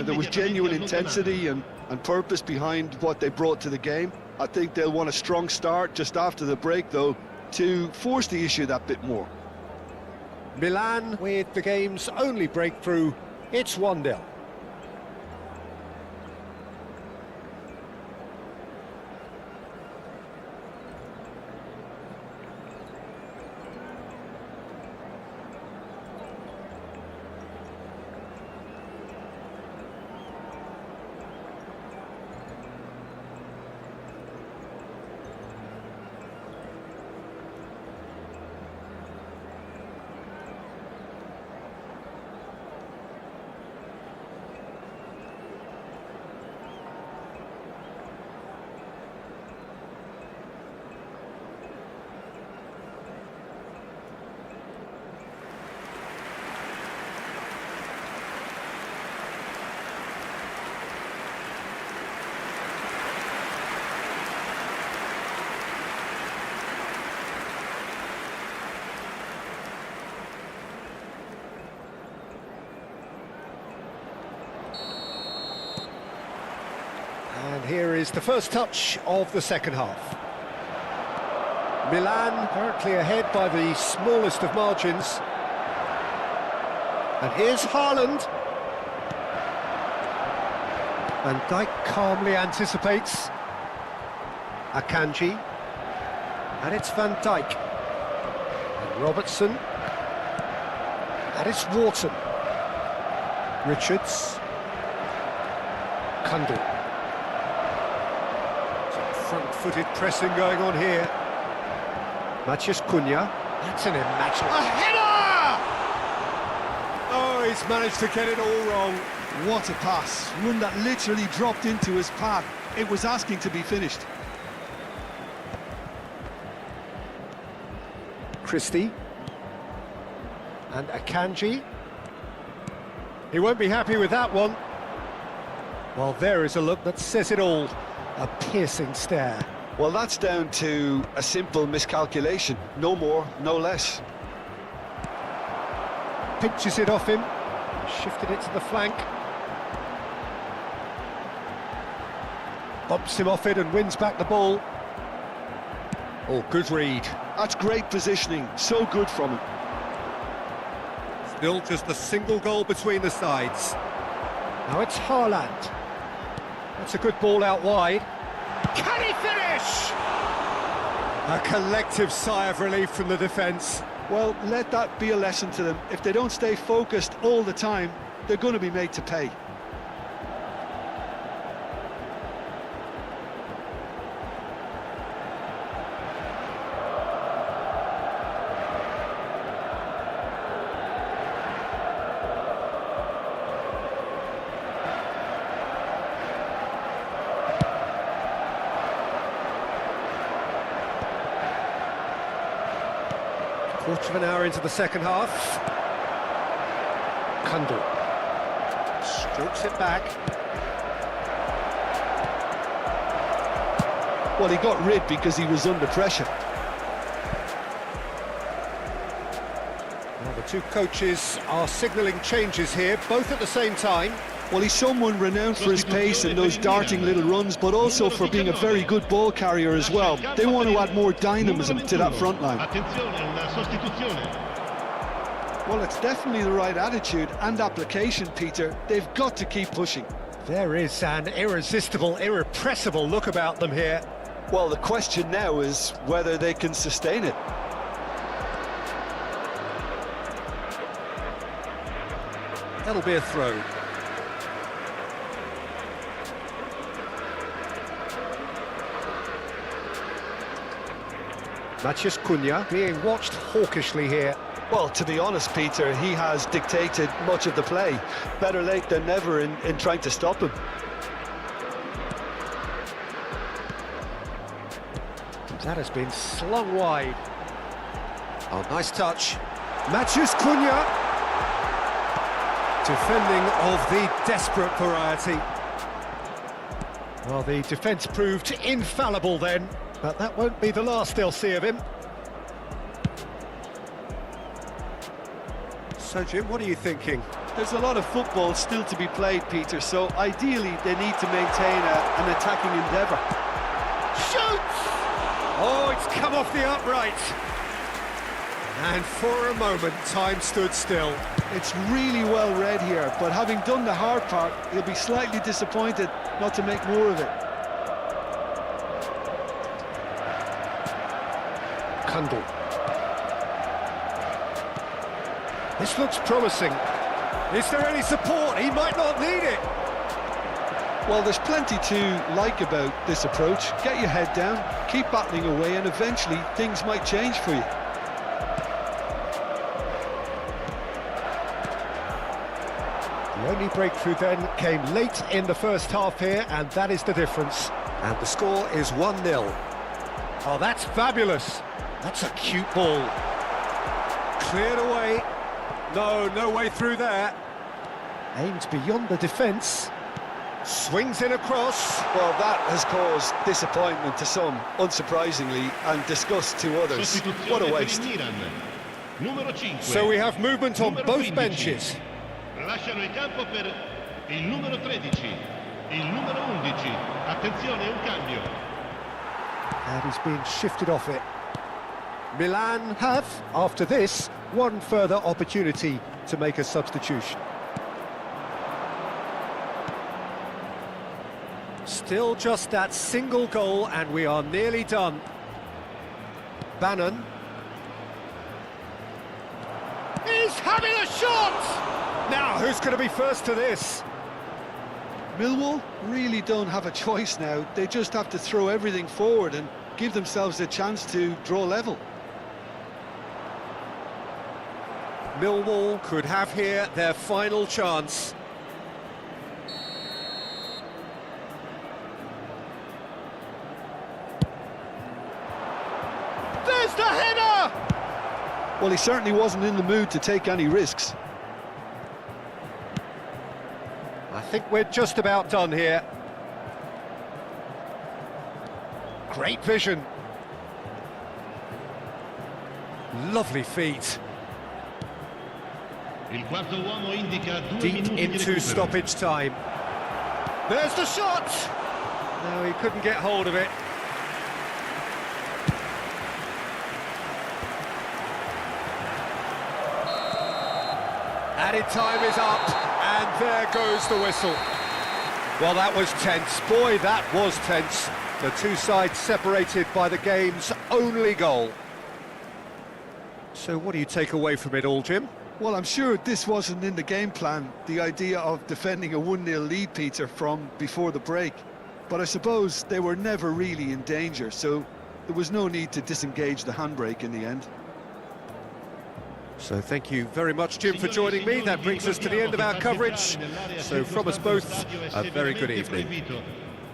There was genuine intensity and purpose behind what they brought to the game. I think they'll want a strong start just after the break, though, to force the issue that bit more. Milan with the game's only breakthrough. It's 1-0. And here is the first touch of the second half. Milan currently ahead by the smallest of margins. And here's Haaland. Van Dijk calmly anticipates. Akanji. And it's Van Dijk. And Robertson. And it's Wharton. Richards. Kundal. Some front-footed pressing going on here. Matheus Cunha. That's an immaculate... A header! Oh, he's managed to get it all wrong. What a pass. One that literally dropped into his path. It was asking to be finished. Christie. And Akanji. He won't be happy with that one. Well, there is a look that says it all. A piercing stare. Well, that's down to a simple miscalculation. No more, no less. Pinches it off him. Shifted it to the flank. Bumps him off it and wins back the ball. Oh, good read. That's great positioning. So good from him. Still just a single goal between the sides. Now it's Haaland. That's a good ball out wide. Can he finish? A collective sigh of relief from the defence. Well, let that be a lesson to them. If they don't stay focused all the time, they're going to be made to pay. Quarter of an hour into the second half. Kundal strokes it back. Well, he got rid because he was under pressure. Well, the two coaches are signalling changes here, both at the same time. Well, he's someone renowned for his pace and those darting little runs, but also for being a very good ball carrier as well. They want to add more dynamism to that front line. Well, it's definitely the right attitude and application, Peter. They've got to keep pushing. There is an irresistible, irrepressible look about them here. Well, the question now is whether they can sustain it. That'll be a throw. Matheus Cunha being watched hawkishly here. Well, to be honest, Peter, he has dictated much of the play. Better late than never in trying to stop him. That has been slung wide. Oh, nice touch. Matheus Cunha. Defending of the desperate variety. Well, the defence proved infallible then, but that won't be the last they'll see of him. So, Jim, what are you thinking? There's a lot of football still to be played, Peter, so ideally they need to maintain an attacking endeavour. Shoots! Oh, it's come off the upright. And for a moment, time stood still. It's really well read here, but having done the hard part, he'll be slightly disappointed not to make more of it. Kundal. This looks promising. Is there any support? He might not need it. Well, there's plenty to like about this approach. Get your head down, keep battling away, and eventually things might change for you. The only breakthrough then came late in the first half here, and that is the difference. And the score is 1-0. Oh, that's fabulous. That's a cute ball. Cleared away. No way through there. Aimed beyond the defence. Swings in across. Well, that has caused disappointment to some, unsurprisingly, and disgust to others. What a waste. So we have movement on both benches. Lasciano il campo per il numero 13, il numero 11. Attenzione, un cambio. And he's been shifted off it. Milan have, after this, one further opportunity to make a substitution. Still just that single goal and we are nearly done. Bannon. He's having a shot! Now, who's going to be first to this? Millwall really don't have a choice now. They just have to throw everything forward and give themselves a chance to draw level. Millwall could have here their final chance. There's the header! Well, he certainly wasn't in the mood to take any risks. I think we're just about done here. Great vision. Lovely feet. Il quarto uomo indica 2 Deep minuti di into recupero. stoppage time. There's the shot! No, he couldn't get hold of it. Added time is up, and there goes the whistle. Well, that was tense. Boy, that was tense. The two sides separated by the game's only goal. So what do you take away from it all, Jim? Well, I'm sure this wasn't in the game plan, the idea of defending a 1-0 lead, Peter, from before the break. But I suppose they were never really in danger, so there was no need to disengage the handbrake in the end. So thank you very much, Jim, for joining me. That brings us to the end of our coverage. So from us both, a very good evening.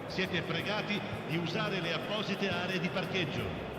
Siete pregati di usare le apposite aree di parcheggio.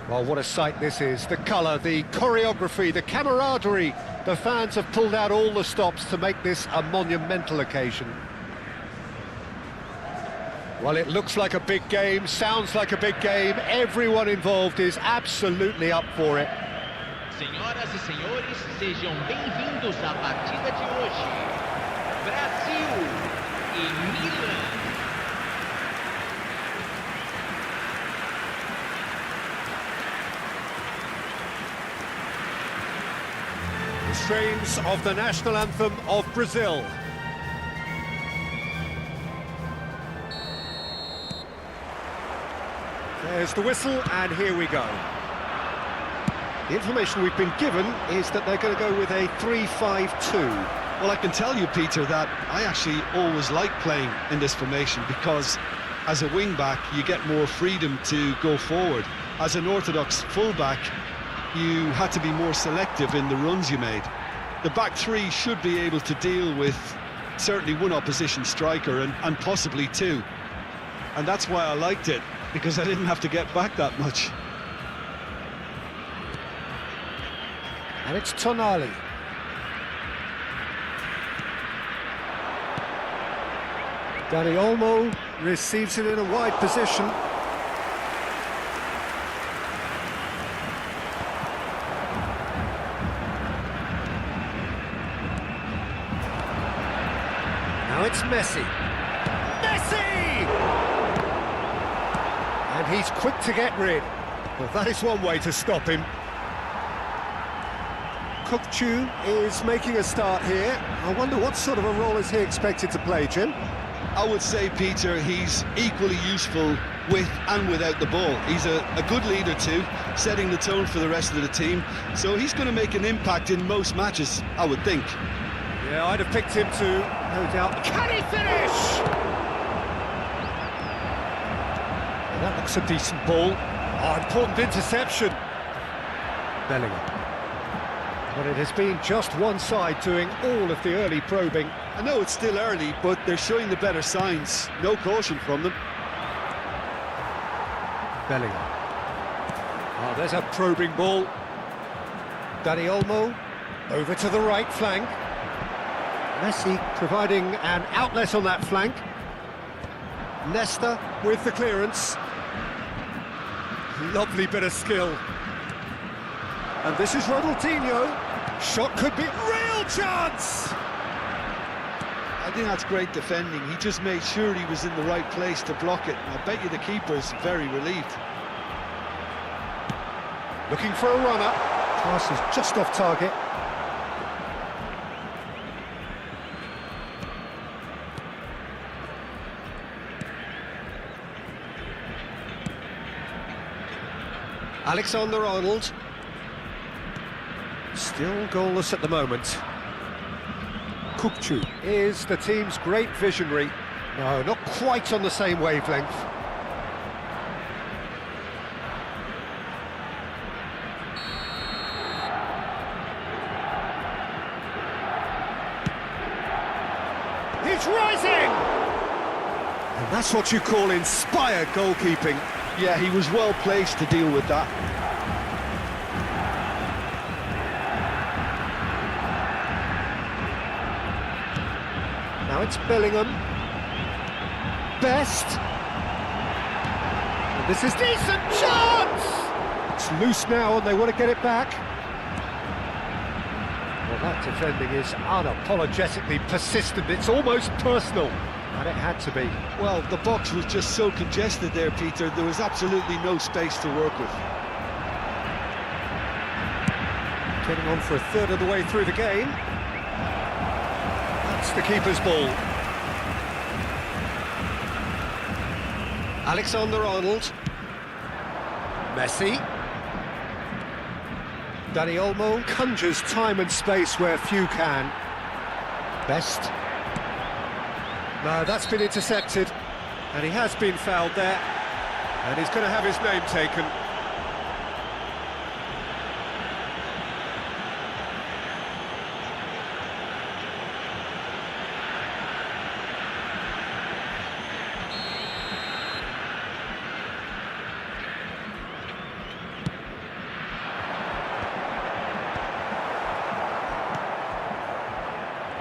Well, what a sight this is. The colour, the choreography, the camaraderie The fans have pulled out all the stops to make this a monumental occasion. Well, it looks like a big game, sounds like a big game. Everyone involved is absolutely up for it. Senhoras e senhores, sejam bem-vindos à partida de hoje. Brasil e Milan. The strains of the national anthem of Brazil. There's the whistle, and here we go. The information we've been given is that they're going to go with a 3-5-2. Well, I can tell you, Peter, that I actually always like playing in this formation because as a wing-back, you get more freedom to go forward. As an orthodox full-back, you had to be more selective in the runs you made. The back three should be able to deal with certainly one opposition striker and possibly two. And that's why I liked it, because I didn't have to get back that much. And it's Tonali. Dani Olmo receives it in a wide position. Now it's Messi. Messi! And he's quick to get rid. Well, that is one way to stop him. Kukçu is making a start here. I wonder what sort of a role is he expected to play, Jim? I would say, Peter, he's equally useful with and without the ball. He's a good leader too, setting the tone for the rest of the team. So he's going to make an impact in most matches, I would think. Yeah, I'd have picked him to, no doubt. Can he finish? Well, that looks a decent ball. Oh, important interception. Bellingham. But it has been just one side doing all of the early probing. I know it's still early, but they're showing the better signs. No caution from them. Bellingham. Oh, there's a probing ball. Dani Olmo over to the right flank. Messi providing an outlet on that flank. Nesta with the clearance. Lovely bit of skill. And this is Ronaldinho. Shot could be real chance! I think that's great defending. He just made sure he was in the right place to block it. I bet you the keeper's very relieved. Looking for a runner. Pass is just off target. Alexander-Arnold. Still goalless at the moment. Kukçu is the team's great visionary. No, not quite on the same wavelength. He's rising! And that's what you call inspired goalkeeping. Yeah, he was well placed to deal with that. Now it's Bellingham. Best. And this is decent chance! It's loose now and they want to get it back. Well, that defending is unapologetically persistent. It's almost personal. And it had to be. Well, the box was just so congested there, Peter. There was absolutely no space to work with. Getting on for a third of the way through the game. That's the keeper's ball. Alexander-Arnold. Messi. Dani Olmo conjures time and space where few can. Best. No, that's been intercepted, and he has been fouled there, and he's going to have his name taken.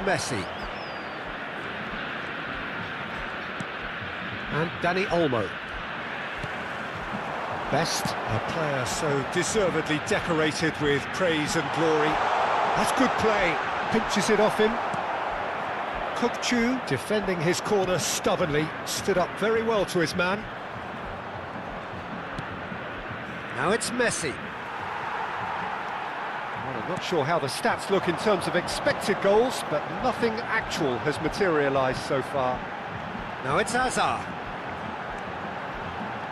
Messi. And Dani Olmo. Best, a player so deservedly decorated with praise and glory. That's good play. Pinches it off him. Kukçu, defending his corner stubbornly, stood up very well to his man. Now it's Messi. Well, I'm not sure how the stats look in terms of expected goals, but nothing actual has materialised so far. Now it's Hazard.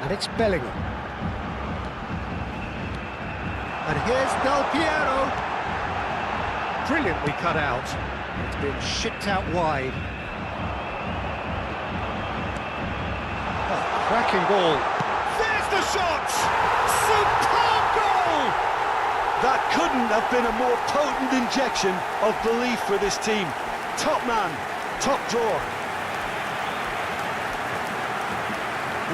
And it's Bellingham. And here's Del Piero. Brilliantly cut out. It's been shipped out wide. A cracking ball. There's the shot! Superb goal! That couldn't have been a more potent injection of belief for this team. Top man, top drawer.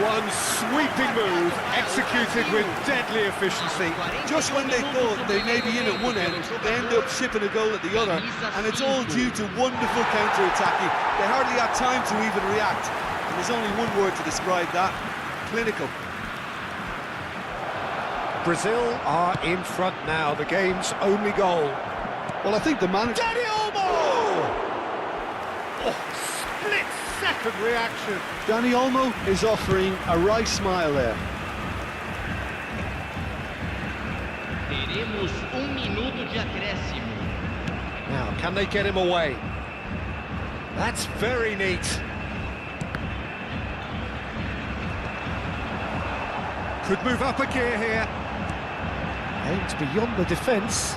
One sweeping move, executed with deadly efficiency. Just when they thought they may be in at one end, they end up shipping a goal at the other, and it's all due to wonderful counter-attacking. They hardly had time to even react, and there's only one word to describe that: clinical. Brazil are in front now, the game's only goal. Well, I think the manager... Dani Olmo! Oh, split-second reaction. Dani Olmo is offering a wry smile there. Teremos minuto de acréscimo. Now, can they get him away? That's very neat. Could move up a gear here. Aims beyond the defence.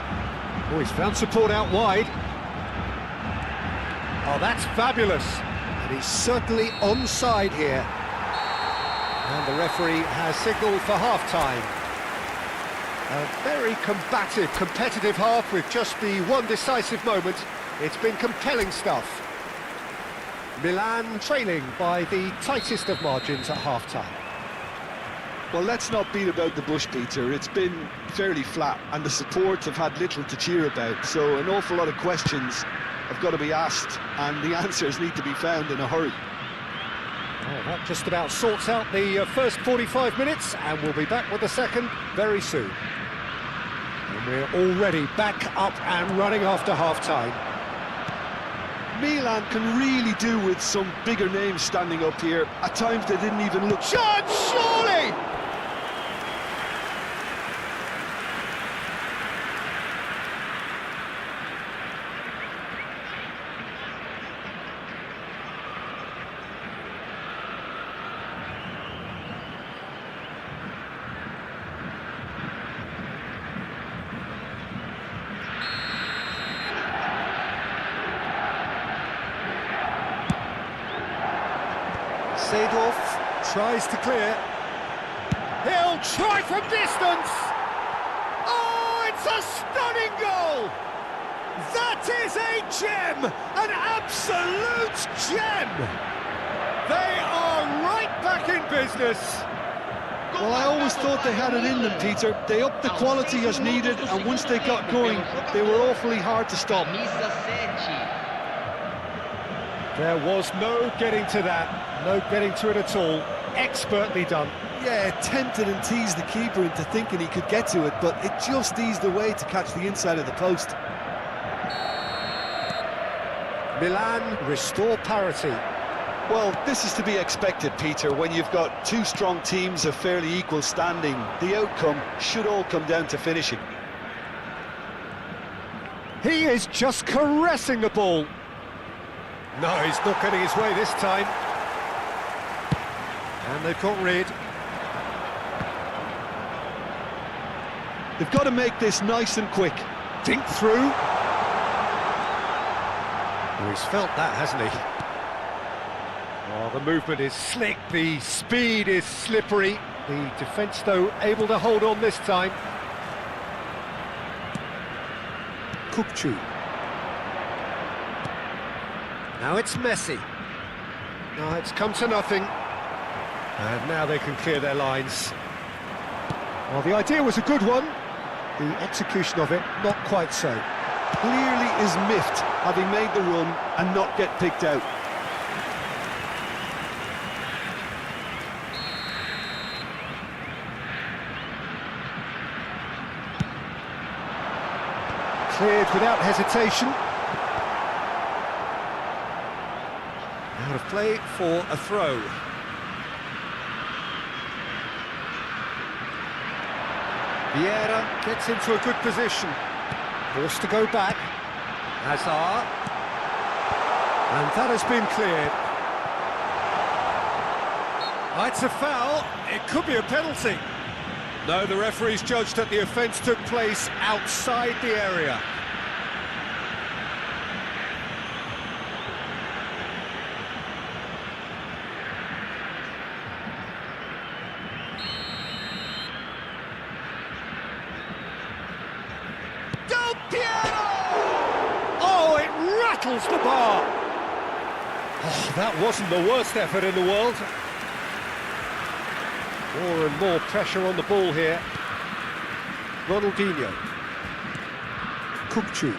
Oh, he's found support out wide. Oh, that's fabulous. And he's certainly onside here. And the referee has signalled for half-time. A very combative, competitive half with just the one decisive moment. It's been compelling stuff. Milan trailing by the tightest of margins at half-time. Well, let's not beat about the bush, Peter. It's been fairly flat, and the support have had little to cheer about, so an awful lot of questions have got to be asked, and the answers need to be found in a hurry. Well, that just about sorts out the first 45 minutes, and we'll be back with the second very soon. And we're already back up and running after half-time. Milan can really do with some bigger names standing up here. At times they didn't even look... Shot, surely! Seedorf tries to clear. He'll try from distance. Oh, it's a stunning goal! That is a gem, an absolute gem. They are right back in business. Well, I always thought they had it in them, Peter. They upped the quality as needed, and once they got going, they were awfully hard to stop. There was no getting to that, no getting to it at all. Expertly done. Yeah, tempted and teased the keeper into thinking he could get to it, but it just eased away to catch the inside of the post. Milan restore parity. Well, this is to be expected, Peter, when you've got two strong teams of fairly equal standing. The outcome should all come down to finishing. He is just caressing the ball. No, he's not getting his way this time. And they've got rid. They've got to make this nice and quick. Dink through. Oh, he's felt that, hasn't he? Oh, the movement is slick, the speed is slippery. The defence, though, able to hold on this time. Kukçu. Now it's Messi. No, it's come to nothing. And now they can clear their lines. Well, the idea was a good one. The execution of it, not quite so. clearly is miffed having made the run and not get picked out. Cleared without hesitation. Out of play for a throw. Vieira gets into a good position. Forced to go back. Hazard. And that has been cleared. It's a foul. It could be a penalty. No, the referee's judged that the offence took place outside the area. Del Piero! Oh, it rattles the bar. Oh, that wasn't the worst effort in the world. More and more pressure on the ball here. Ronaldinho. Kukçu.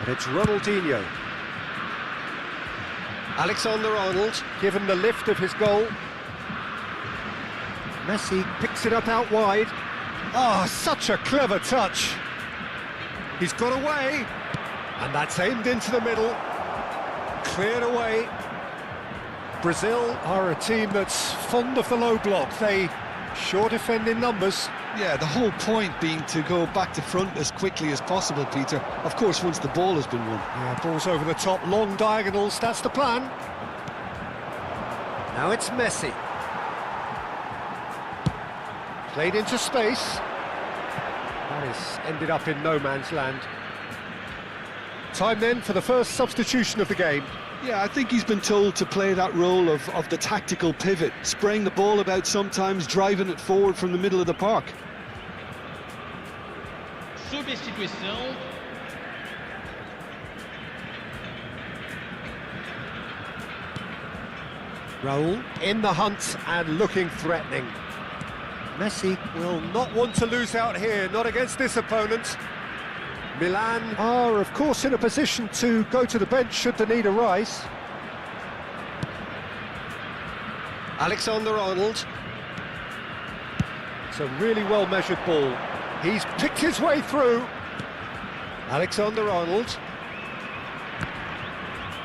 And it's Ronaldinho. Alexander-Arnold given the lift of his goal. Messi picks it up out wide. Ah, such a clever touch. He's got away. And that's aimed into the middle. Cleared away. Brazil are a team that's fond of the low block. They sure defend in numbers. Yeah, the whole point being to go back to front as quickly as possible, Peter. Of course, once the ball has been won. Yeah, ball's over the top, long diagonals, that's the plan. Now it's Messi. Played into space. That has ended up in no man's land. Time then for the first substitution of the game. Yeah, I think he's been told to play that role of the tactical pivot, spraying the ball about sometimes, driving it forward from the middle of the park. Substituição. Raul in the hunt and looking threatening. Messi will not want to lose out here, not against this opponent. Milan are, of course, in a position to go to the bench should the need arise. Alexander-Arnold. It's a really well-measured ball. He's picked his way through. Alexander-Arnold.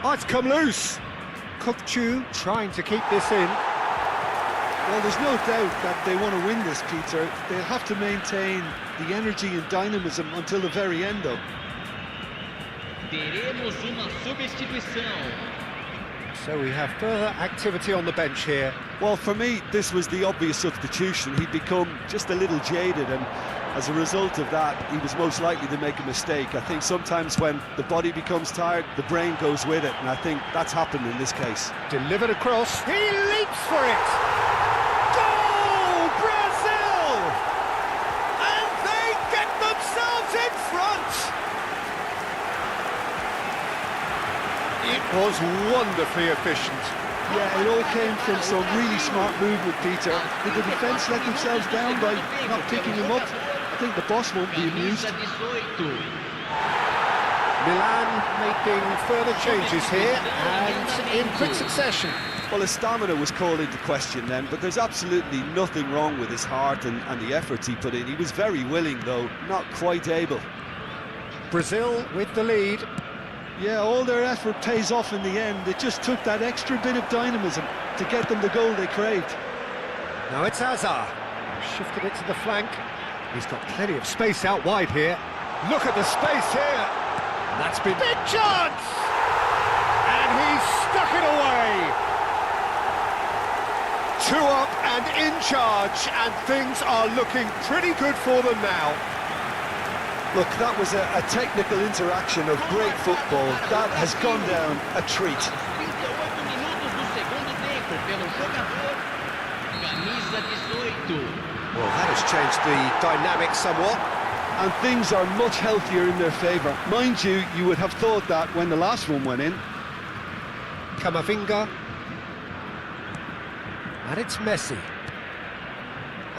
Oh, it's come loose. Kukçu trying to keep this in. Well, there's no doubt that they want to win this, Peter. They'll have to maintain the energy and dynamism until the very end, though. Teremos uma substituição. So we have further activity on the bench here. Well, for me, this was the obvious substitution. He'd become just a little jaded, and as a result of that, he was most likely to make a mistake. I think sometimes when the body becomes tired, the brain goes with it, and I think that's happened in this case. Delivered across. He leaps for it. Goal, Brazil! And they get themselves in front. It was wonderfully efficient. Yeah, it all came from some really smart movement, Peter. Did the defence let themselves down by not picking him up? I think the boss won't be amused. Milan making further changes here and in quick succession. Well, his stamina was called into question then, but there's absolutely nothing wrong with his heart and the efforts he put in. He was very willing, though, not quite able. Brazil with the lead. Yeah, all their effort pays off in the end. It just took that extra bit of dynamism to get them the goal they craved. Now it's Hazard. Shifted it to the flank. He's got plenty of space out wide here. Look at the space here. And that's been... Big chance! And he's stuck it away. 2 up and in charge, and things are looking pretty good for them now. Look, that was a technical interaction of great football. That has gone down a treat. 38 minutos do segundo tempo pelo jogador camisa 18. Well, that has changed the dynamic somewhat. And things are much healthier in their favour. Mind you, you would have thought that when the last one went in. Camavinga. And it's Messi.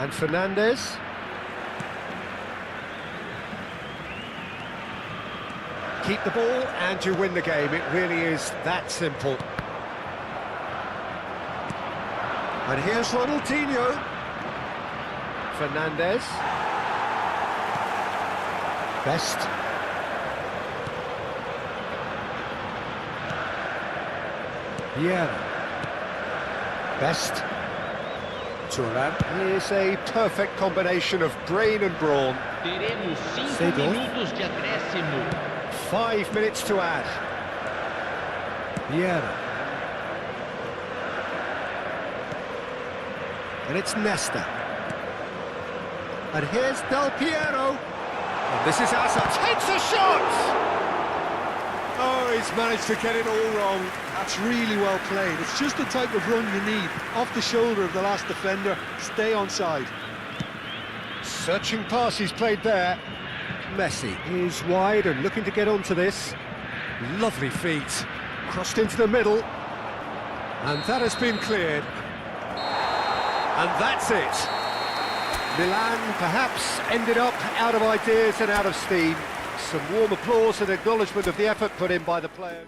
And Fernandes. keep the ball and you win the game. It really is that simple. And here's Ronaldinho. Fernandez. Best. Yeah. Best. Turan. Here's a perfect combination of brain and brawn. Teremos 5 Seedorf. minutos de acréscimo. 5 minutes to add. Yeah. And it's Nesta. And here's Del Piero. And this is Asa. Takes a shot! Oh, he's managed to get it all wrong. That's really well played. It's just the type of run you need. Off the shoulder of the last defender, stay onside. Searching pass he's played there. Messi is wide and looking to get onto this. Lovely feet. Crossed into the middle. And that has been cleared. And that's it. Milan perhaps ended up out of ideas and out of steam. Some warm applause and acknowledgement of the effort put in by the players.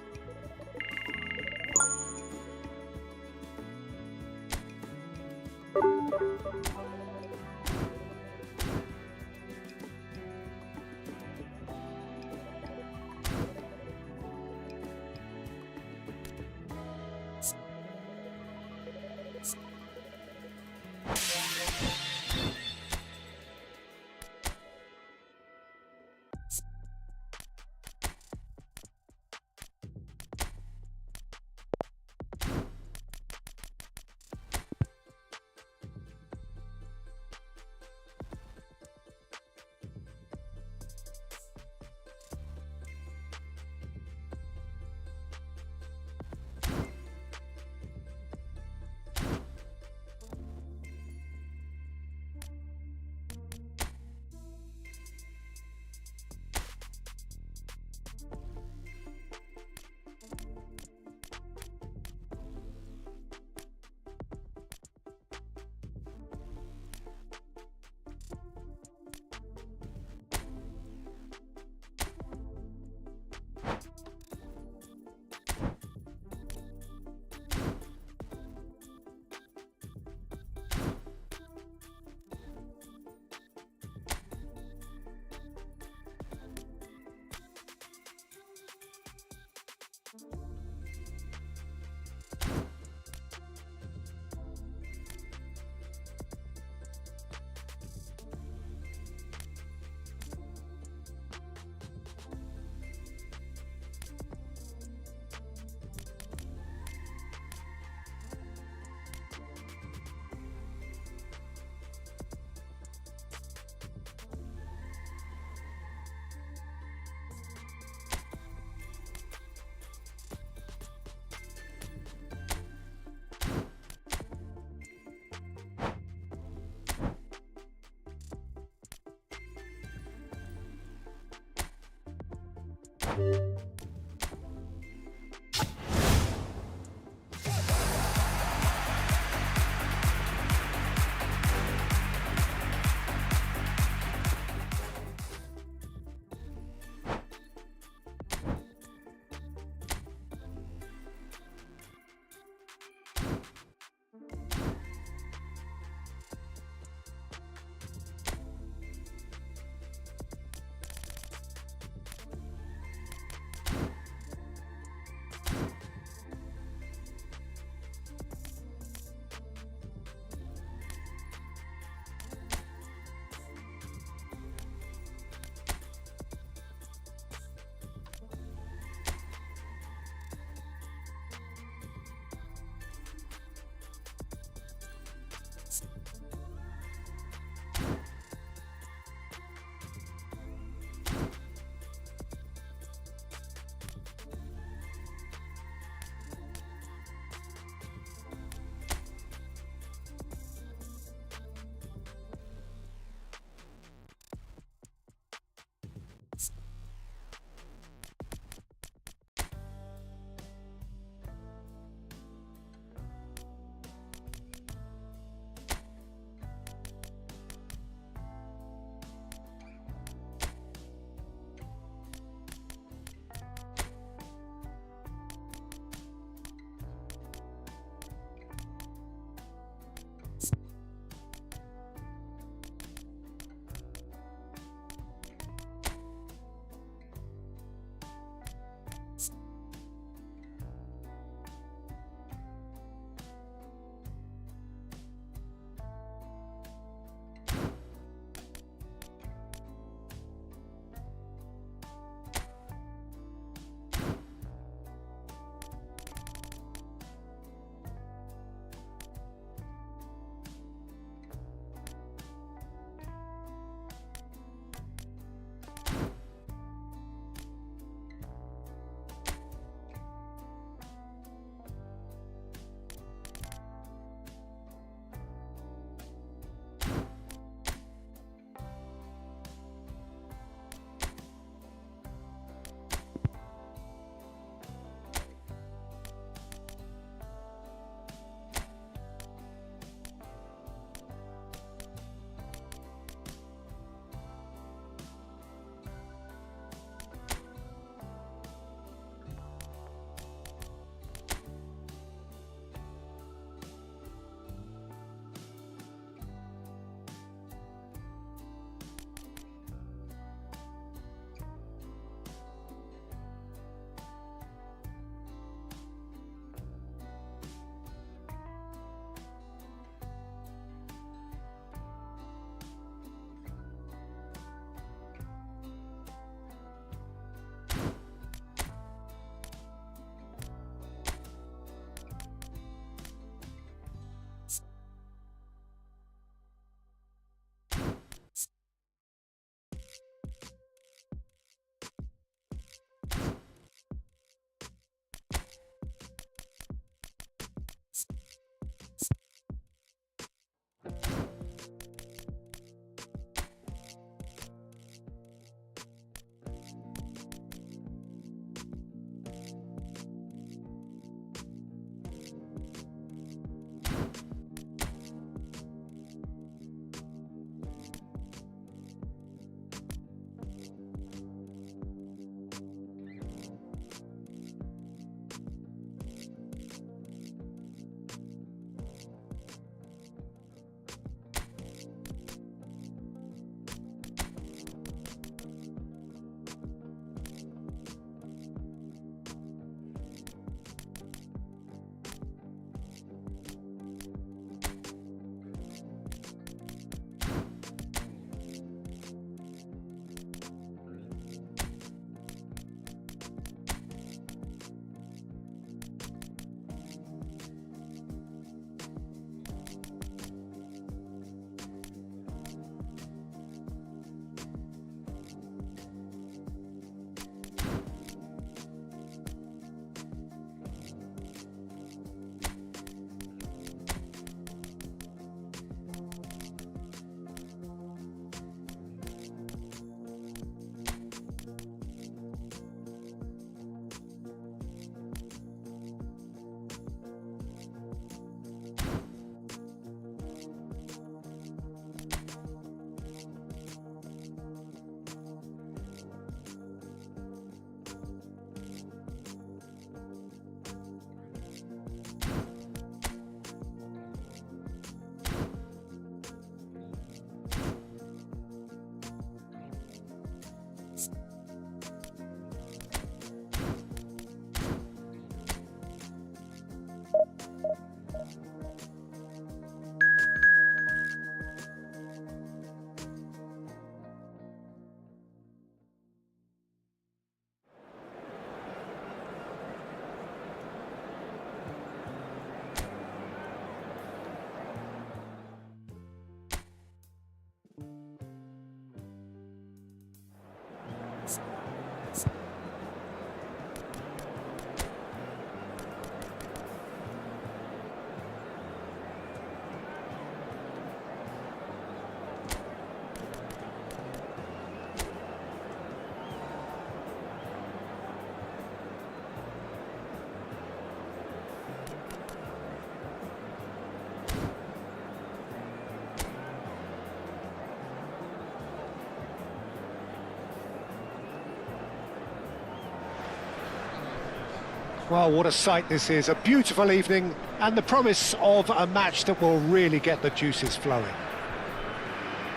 Well, what a sight this is, a beautiful evening and the promise of a match that will really get the juices flowing.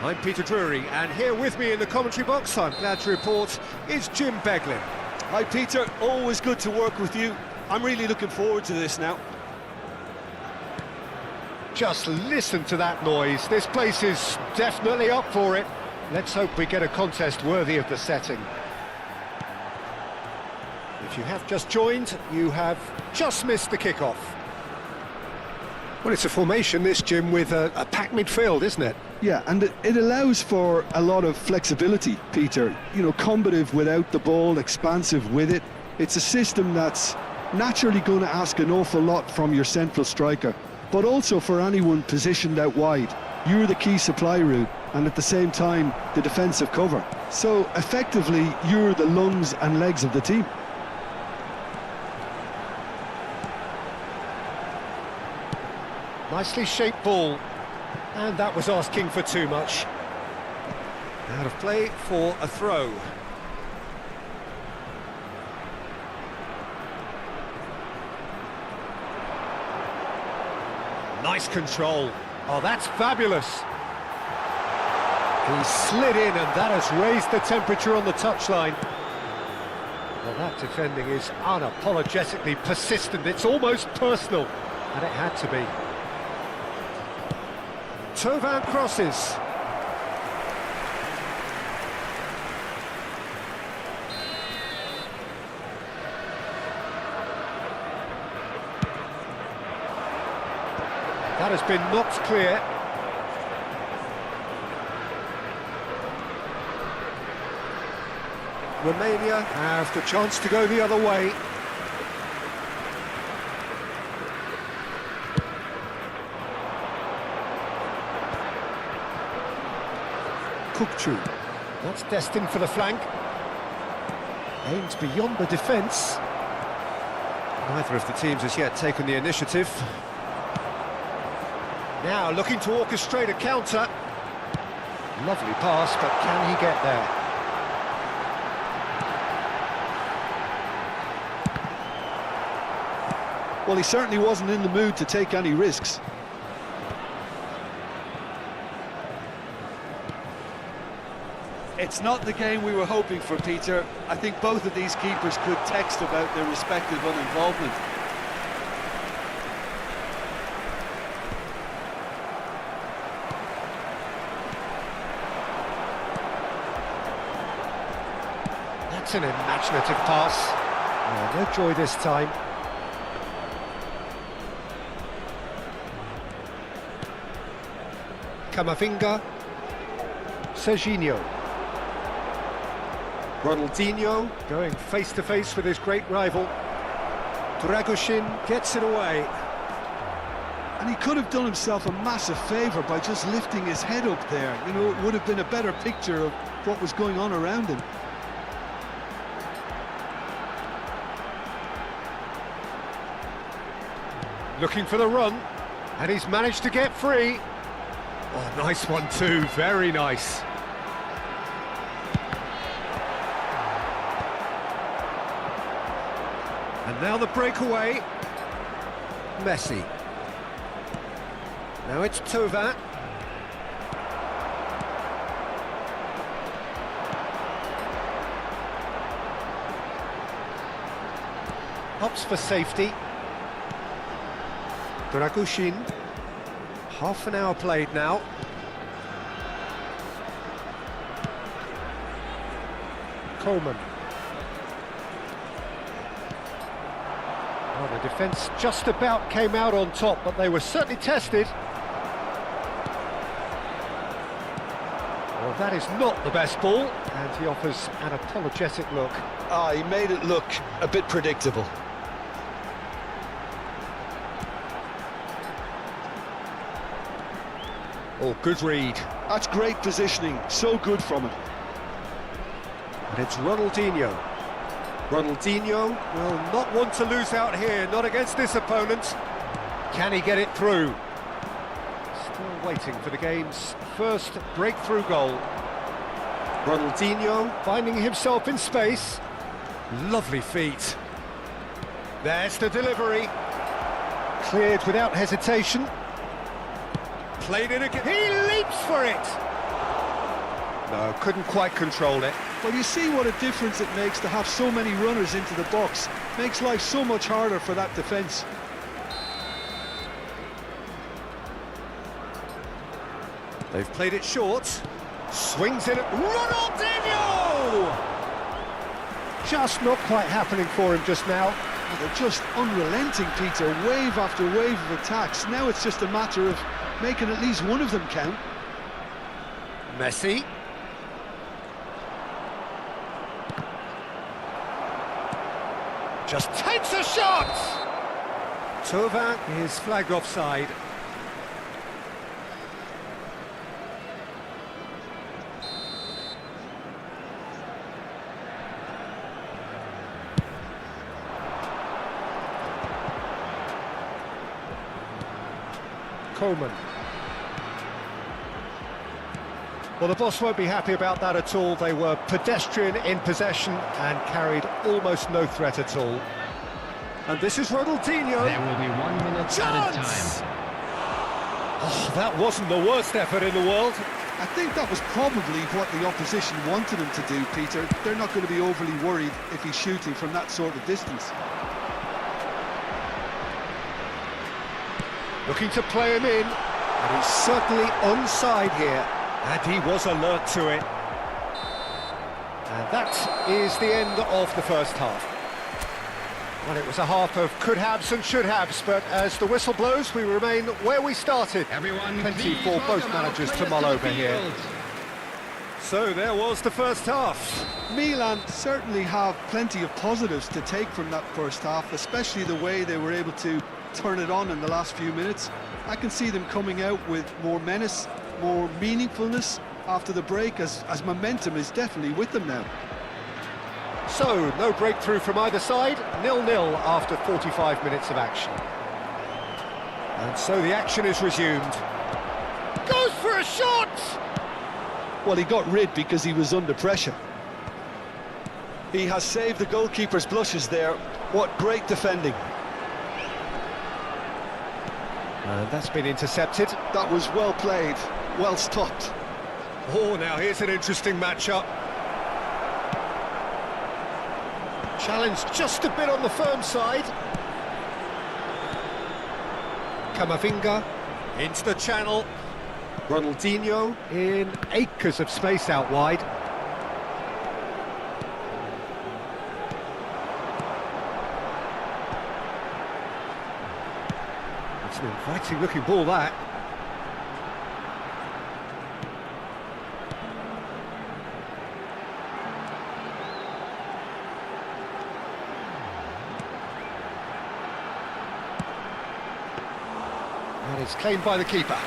I'm Peter Drury, and here with me in the commentary box, I'm glad to report, is Jim Beglin. Hi Peter, always good to work with you. I'm really looking forward to this now. Just listen to that noise, this place is definitely up for it. Let's hope we get a contest worthy of the setting. If you have just joined, you have just missed the kickoff. Well, it's a formation, this, Jim, with a packed midfield, isn't it? Yeah, and it allows for a lot of flexibility, Peter. You know, combative without the ball, expansive with it. It's a system that's naturally going to ask an awful lot from your central striker, but also for anyone positioned out wide. You're the key supply route, and at the same time, the defensive cover. So, effectively, you're the lungs and legs of the team. Nicely shaped ball, and that was asking for too much. Out of play for a throw. Nice control. Oh, that's fabulous. He slid in, and that has raised the temperature on the touchline. Well, that defending is unapologetically persistent. It's almost personal, and it had to be. Tovan crosses. That has been knocked clear. Romania have the chance to go the other way. That's destined for the flank. Aimed beyond the defence. Neither of the teams has yet taken the initiative. Now looking to orchestrate a counter. Lovely pass, but can he get there? Well, he certainly wasn't in the mood to take any risks. It's not the game we were hoping for, Peter. I think both of these keepers could text about their respective uninvolvement. That's an imaginative pass. Oh, no joy this time. Camavinga. Serginho. Ronaldinho going face-to-face with his great rival. Dragoshin gets it away. And he could have done himself a massive favour by just lifting his head up there. You know, it would have been a better picture of what was going on around him. Looking for the run, and he's managed to get free. Oh, nice one too, very nice. And now the breakaway. Messi. Now it's Tovan. Opts for safety. Dragoshin. Half an hour played now. Coleman. Well, the defence just about came out on top, but they were certainly tested. Well, that is not the best ball, and he offers an apologetic look. He made it look a bit predictable. Oh, good read. That's great positioning, so good from him. And it's Ronaldinho. Ronaldinho will not want to lose out here, not against this opponent. Can he get it through? Still waiting for the game's first breakthrough goal. Ronaldinho finding himself in space. Lovely feet. There's the delivery. Cleared without hesitation. Played it again. He leaps for it! No, couldn't quite control it. Well, you see what a difference it makes to have so many runners into the box. Makes life so much harder for that defence. They've played it short. Swings it at Ronaldinho! Just not quite happening for him just now. They're just unrelenting, Peter. Wave after wave of attacks. Now it's just a matter of making at least one of them count. Messi. Just takes a shot! Thauvin is flagged offside. Coleman. Well, the boss won't be happy about that at all. They were pedestrian in possession and carried almost no threat at all. And this is Ronaldinho. There will be 1 minute Chance! added time. Oh, that wasn't the worst effort in the world. I think that was probably what the opposition wanted him to do, Peter. They're not going to be overly worried if he's shooting from that sort of distance. Looking to play him in, and he's certainly onside here, and he was alert to it. And that is the end of the first half. Well, it was a half of could-haves and should-haves, but as the whistle blows, we remain where we started. Everyone, Plenty please for both welcome our managers to players mull the over here. field. So there was the first half. Milan certainly have plenty of positives to take from that first half, especially the way they were able to turn it on in the last few minutes. I can see them coming out with more menace, more meaningfulness after the break, as momentum is definitely with them now. So, no breakthrough from either side, 0-0 after 45 minutes of action. And so the action is resumed. Goes for a shot! Well, he got rid because he was under pressure. He has saved the goalkeeper's blushes there. What great defending. And that's been intercepted. That was well played, well stopped. Oh, now here's an interesting matchup. Challenged just a bit on the firm side. Camavinga into the channel. Ronaldinho in acres of space out wide. It's an inviting looking ball, that. And it's claimed by the keeper.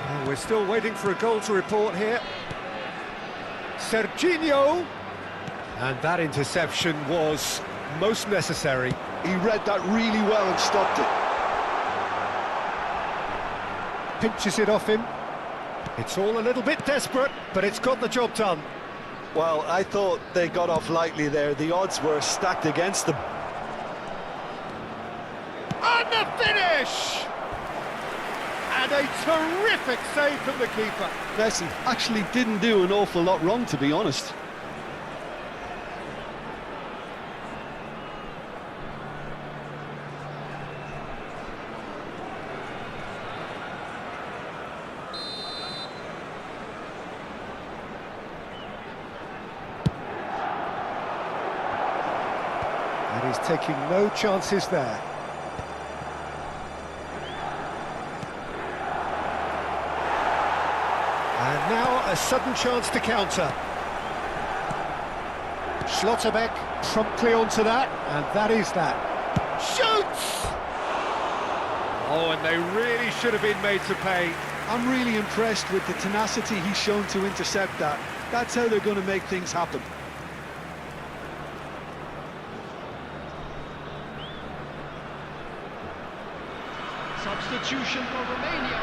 And we're still waiting for a goal to report here. Serginho. And that interception was most necessary. He read that really well and stopped it. Pinches it off him. It's all a little bit desperate, but it's got the job done. Well, I thought they got off lightly there. The odds were stacked against them. And the finish! And a terrific save from the keeper. Messi actually didn't do an awful lot wrong, to be honest. And he's taking no chances there. And now a sudden chance to counter. Schlotterbeck promptly onto that, and that is that. Shoots! Oh, and they really should have been made to pay. I'm really impressed with the tenacity he's shown to intercept that. That's how they're going to make things happen. Substitution for Romania.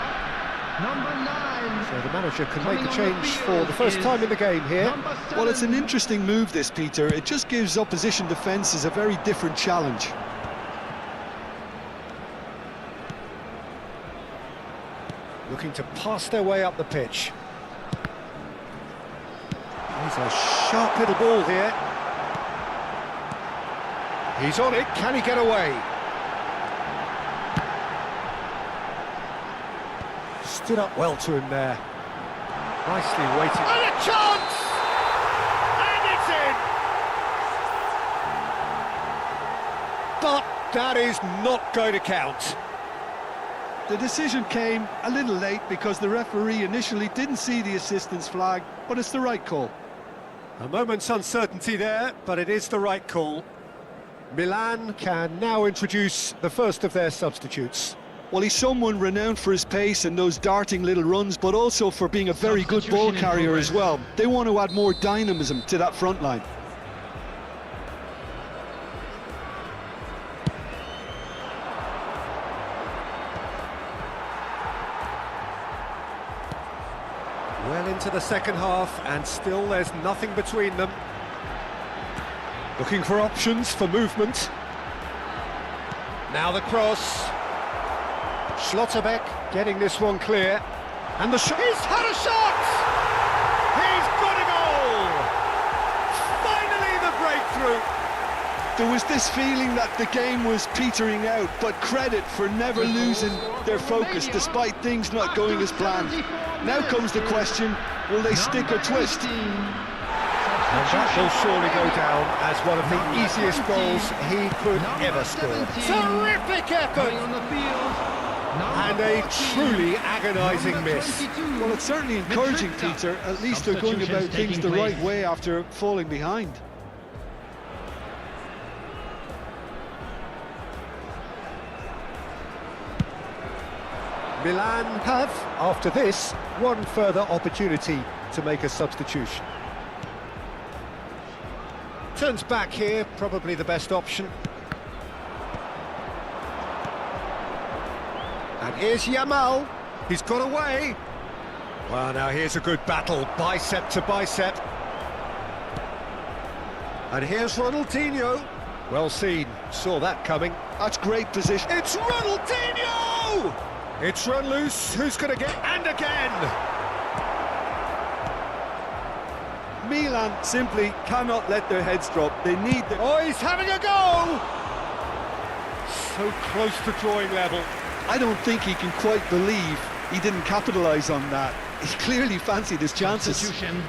Number 9. So the manager can Coming make a on the change field for the first is time in the game here. Number 7. Well, it's an interesting move, this, Peter. It just gives opposition defences a very different challenge. Looking to pass their way up the pitch. He's a sharp little ball here. He's on it, can he get away? Stood up well to him there. Nicely waited. And a chance! And it's in! But that is not going to count. The decision came a little late because the referee initially didn't see the assistance flag, but it's the right call. A moment's uncertainty there, but it is the right call. Milan can now introduce the first of their substitutes. Well, he's someone renowned for his pace and those darting little runs, but also for being a very good ball carrier as well. They want to add more dynamism to that front line. Well into the second half, and still there's nothing between them. Looking for options for movement. Now the cross. Schlotterbeck getting this one clear. And the shot. He's had a shot! He's got a goal! Finally the breakthrough! There was this feeling that the game was petering out, but credit for never losing their focus despite things not going as planned. Now comes the question, will they stick or twist? And that will surely go down as one of the easiest goals he could ever score. Terrific effort! On the field. And a truly agonising miss. Well, it's certainly encouraging, Peter. At least they're going about things the right way after falling behind. Milan have, after this, one further opportunity to make a substitution. Turns back here, probably the best option. And here's Yamal. He's got away. Well, now here's a good battle, bicep to bicep. And here's Ronaldinho. Well seen, saw that coming. That's great position. It's Ronaldinho! It's run loose, who's going to get... And again! Milan simply cannot let their heads drop. They need the... Oh, he's having a go! So close to drawing level. I don't think he can quite believe he didn't capitalise on that. He clearly fancied his chances. Substitution.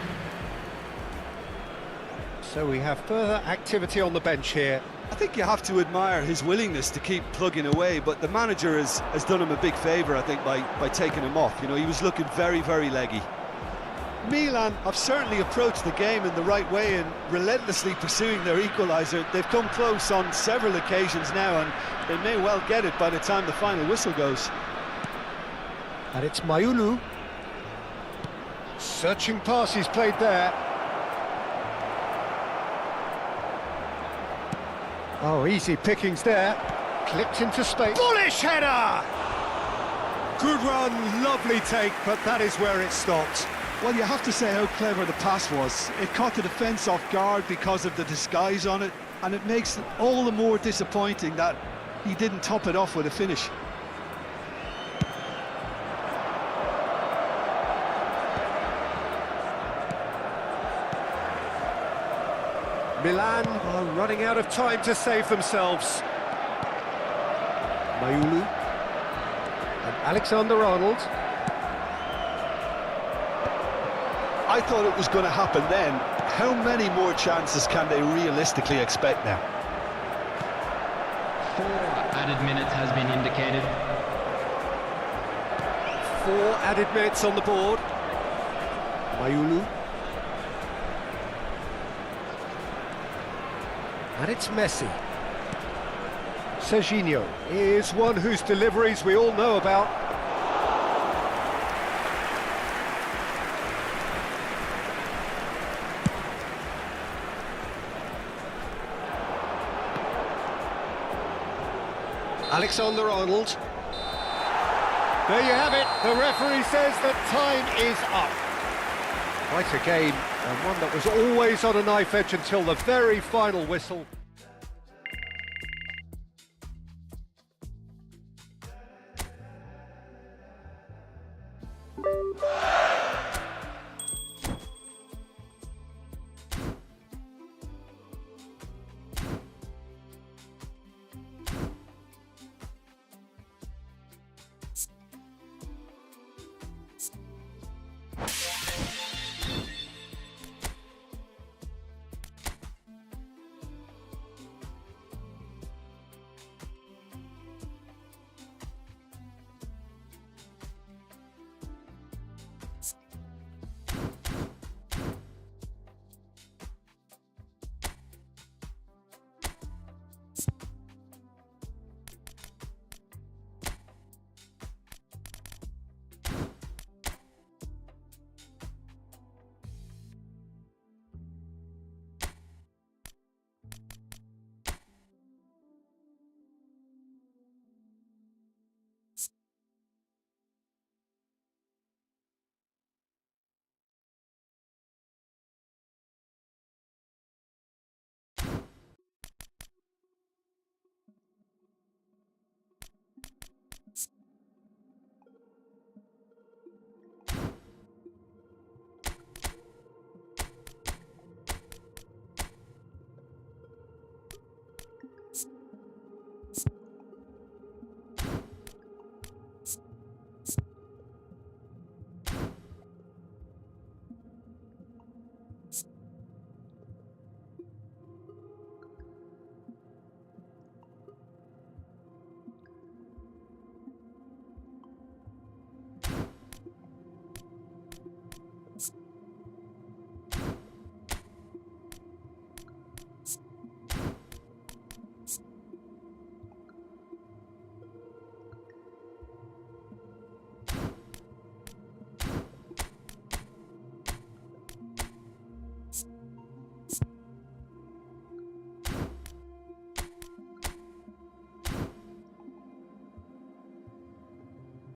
So we have further activity on the bench here. I think you have to admire his willingness to keep plugging away, but the manager has done him a big favour, I think, by taking him off. You know, he was looking very, very leggy. Milan have certainly approached the game in the right way and relentlessly pursuing their equaliser. They've come close on several occasions now, and they may well get it by the time the final whistle goes. And it's Mayulu. Searching pass he's played there. Oh, easy pickings there. Clipped into space. Bullish header! Good run, lovely take, but that is where it stopped. Well, you have to say how clever the pass was. It caught the defence off guard because of the disguise on it, and it makes it all the more disappointing that he didn't top it off with a finish. Milan are running out of time to save themselves. Mayulu and Alexander-Arnold. I thought it was going to happen then. How many more chances can they realistically expect now? 4 added minutes has been indicated. 4 added minutes on the board. Mayulu. And it's Messi. Serginho is one whose deliveries we all know about. Alexander-Arnold. There you have it. The referee says that time is up. Quite a game, and one that was always on a knife edge until the very final whistle.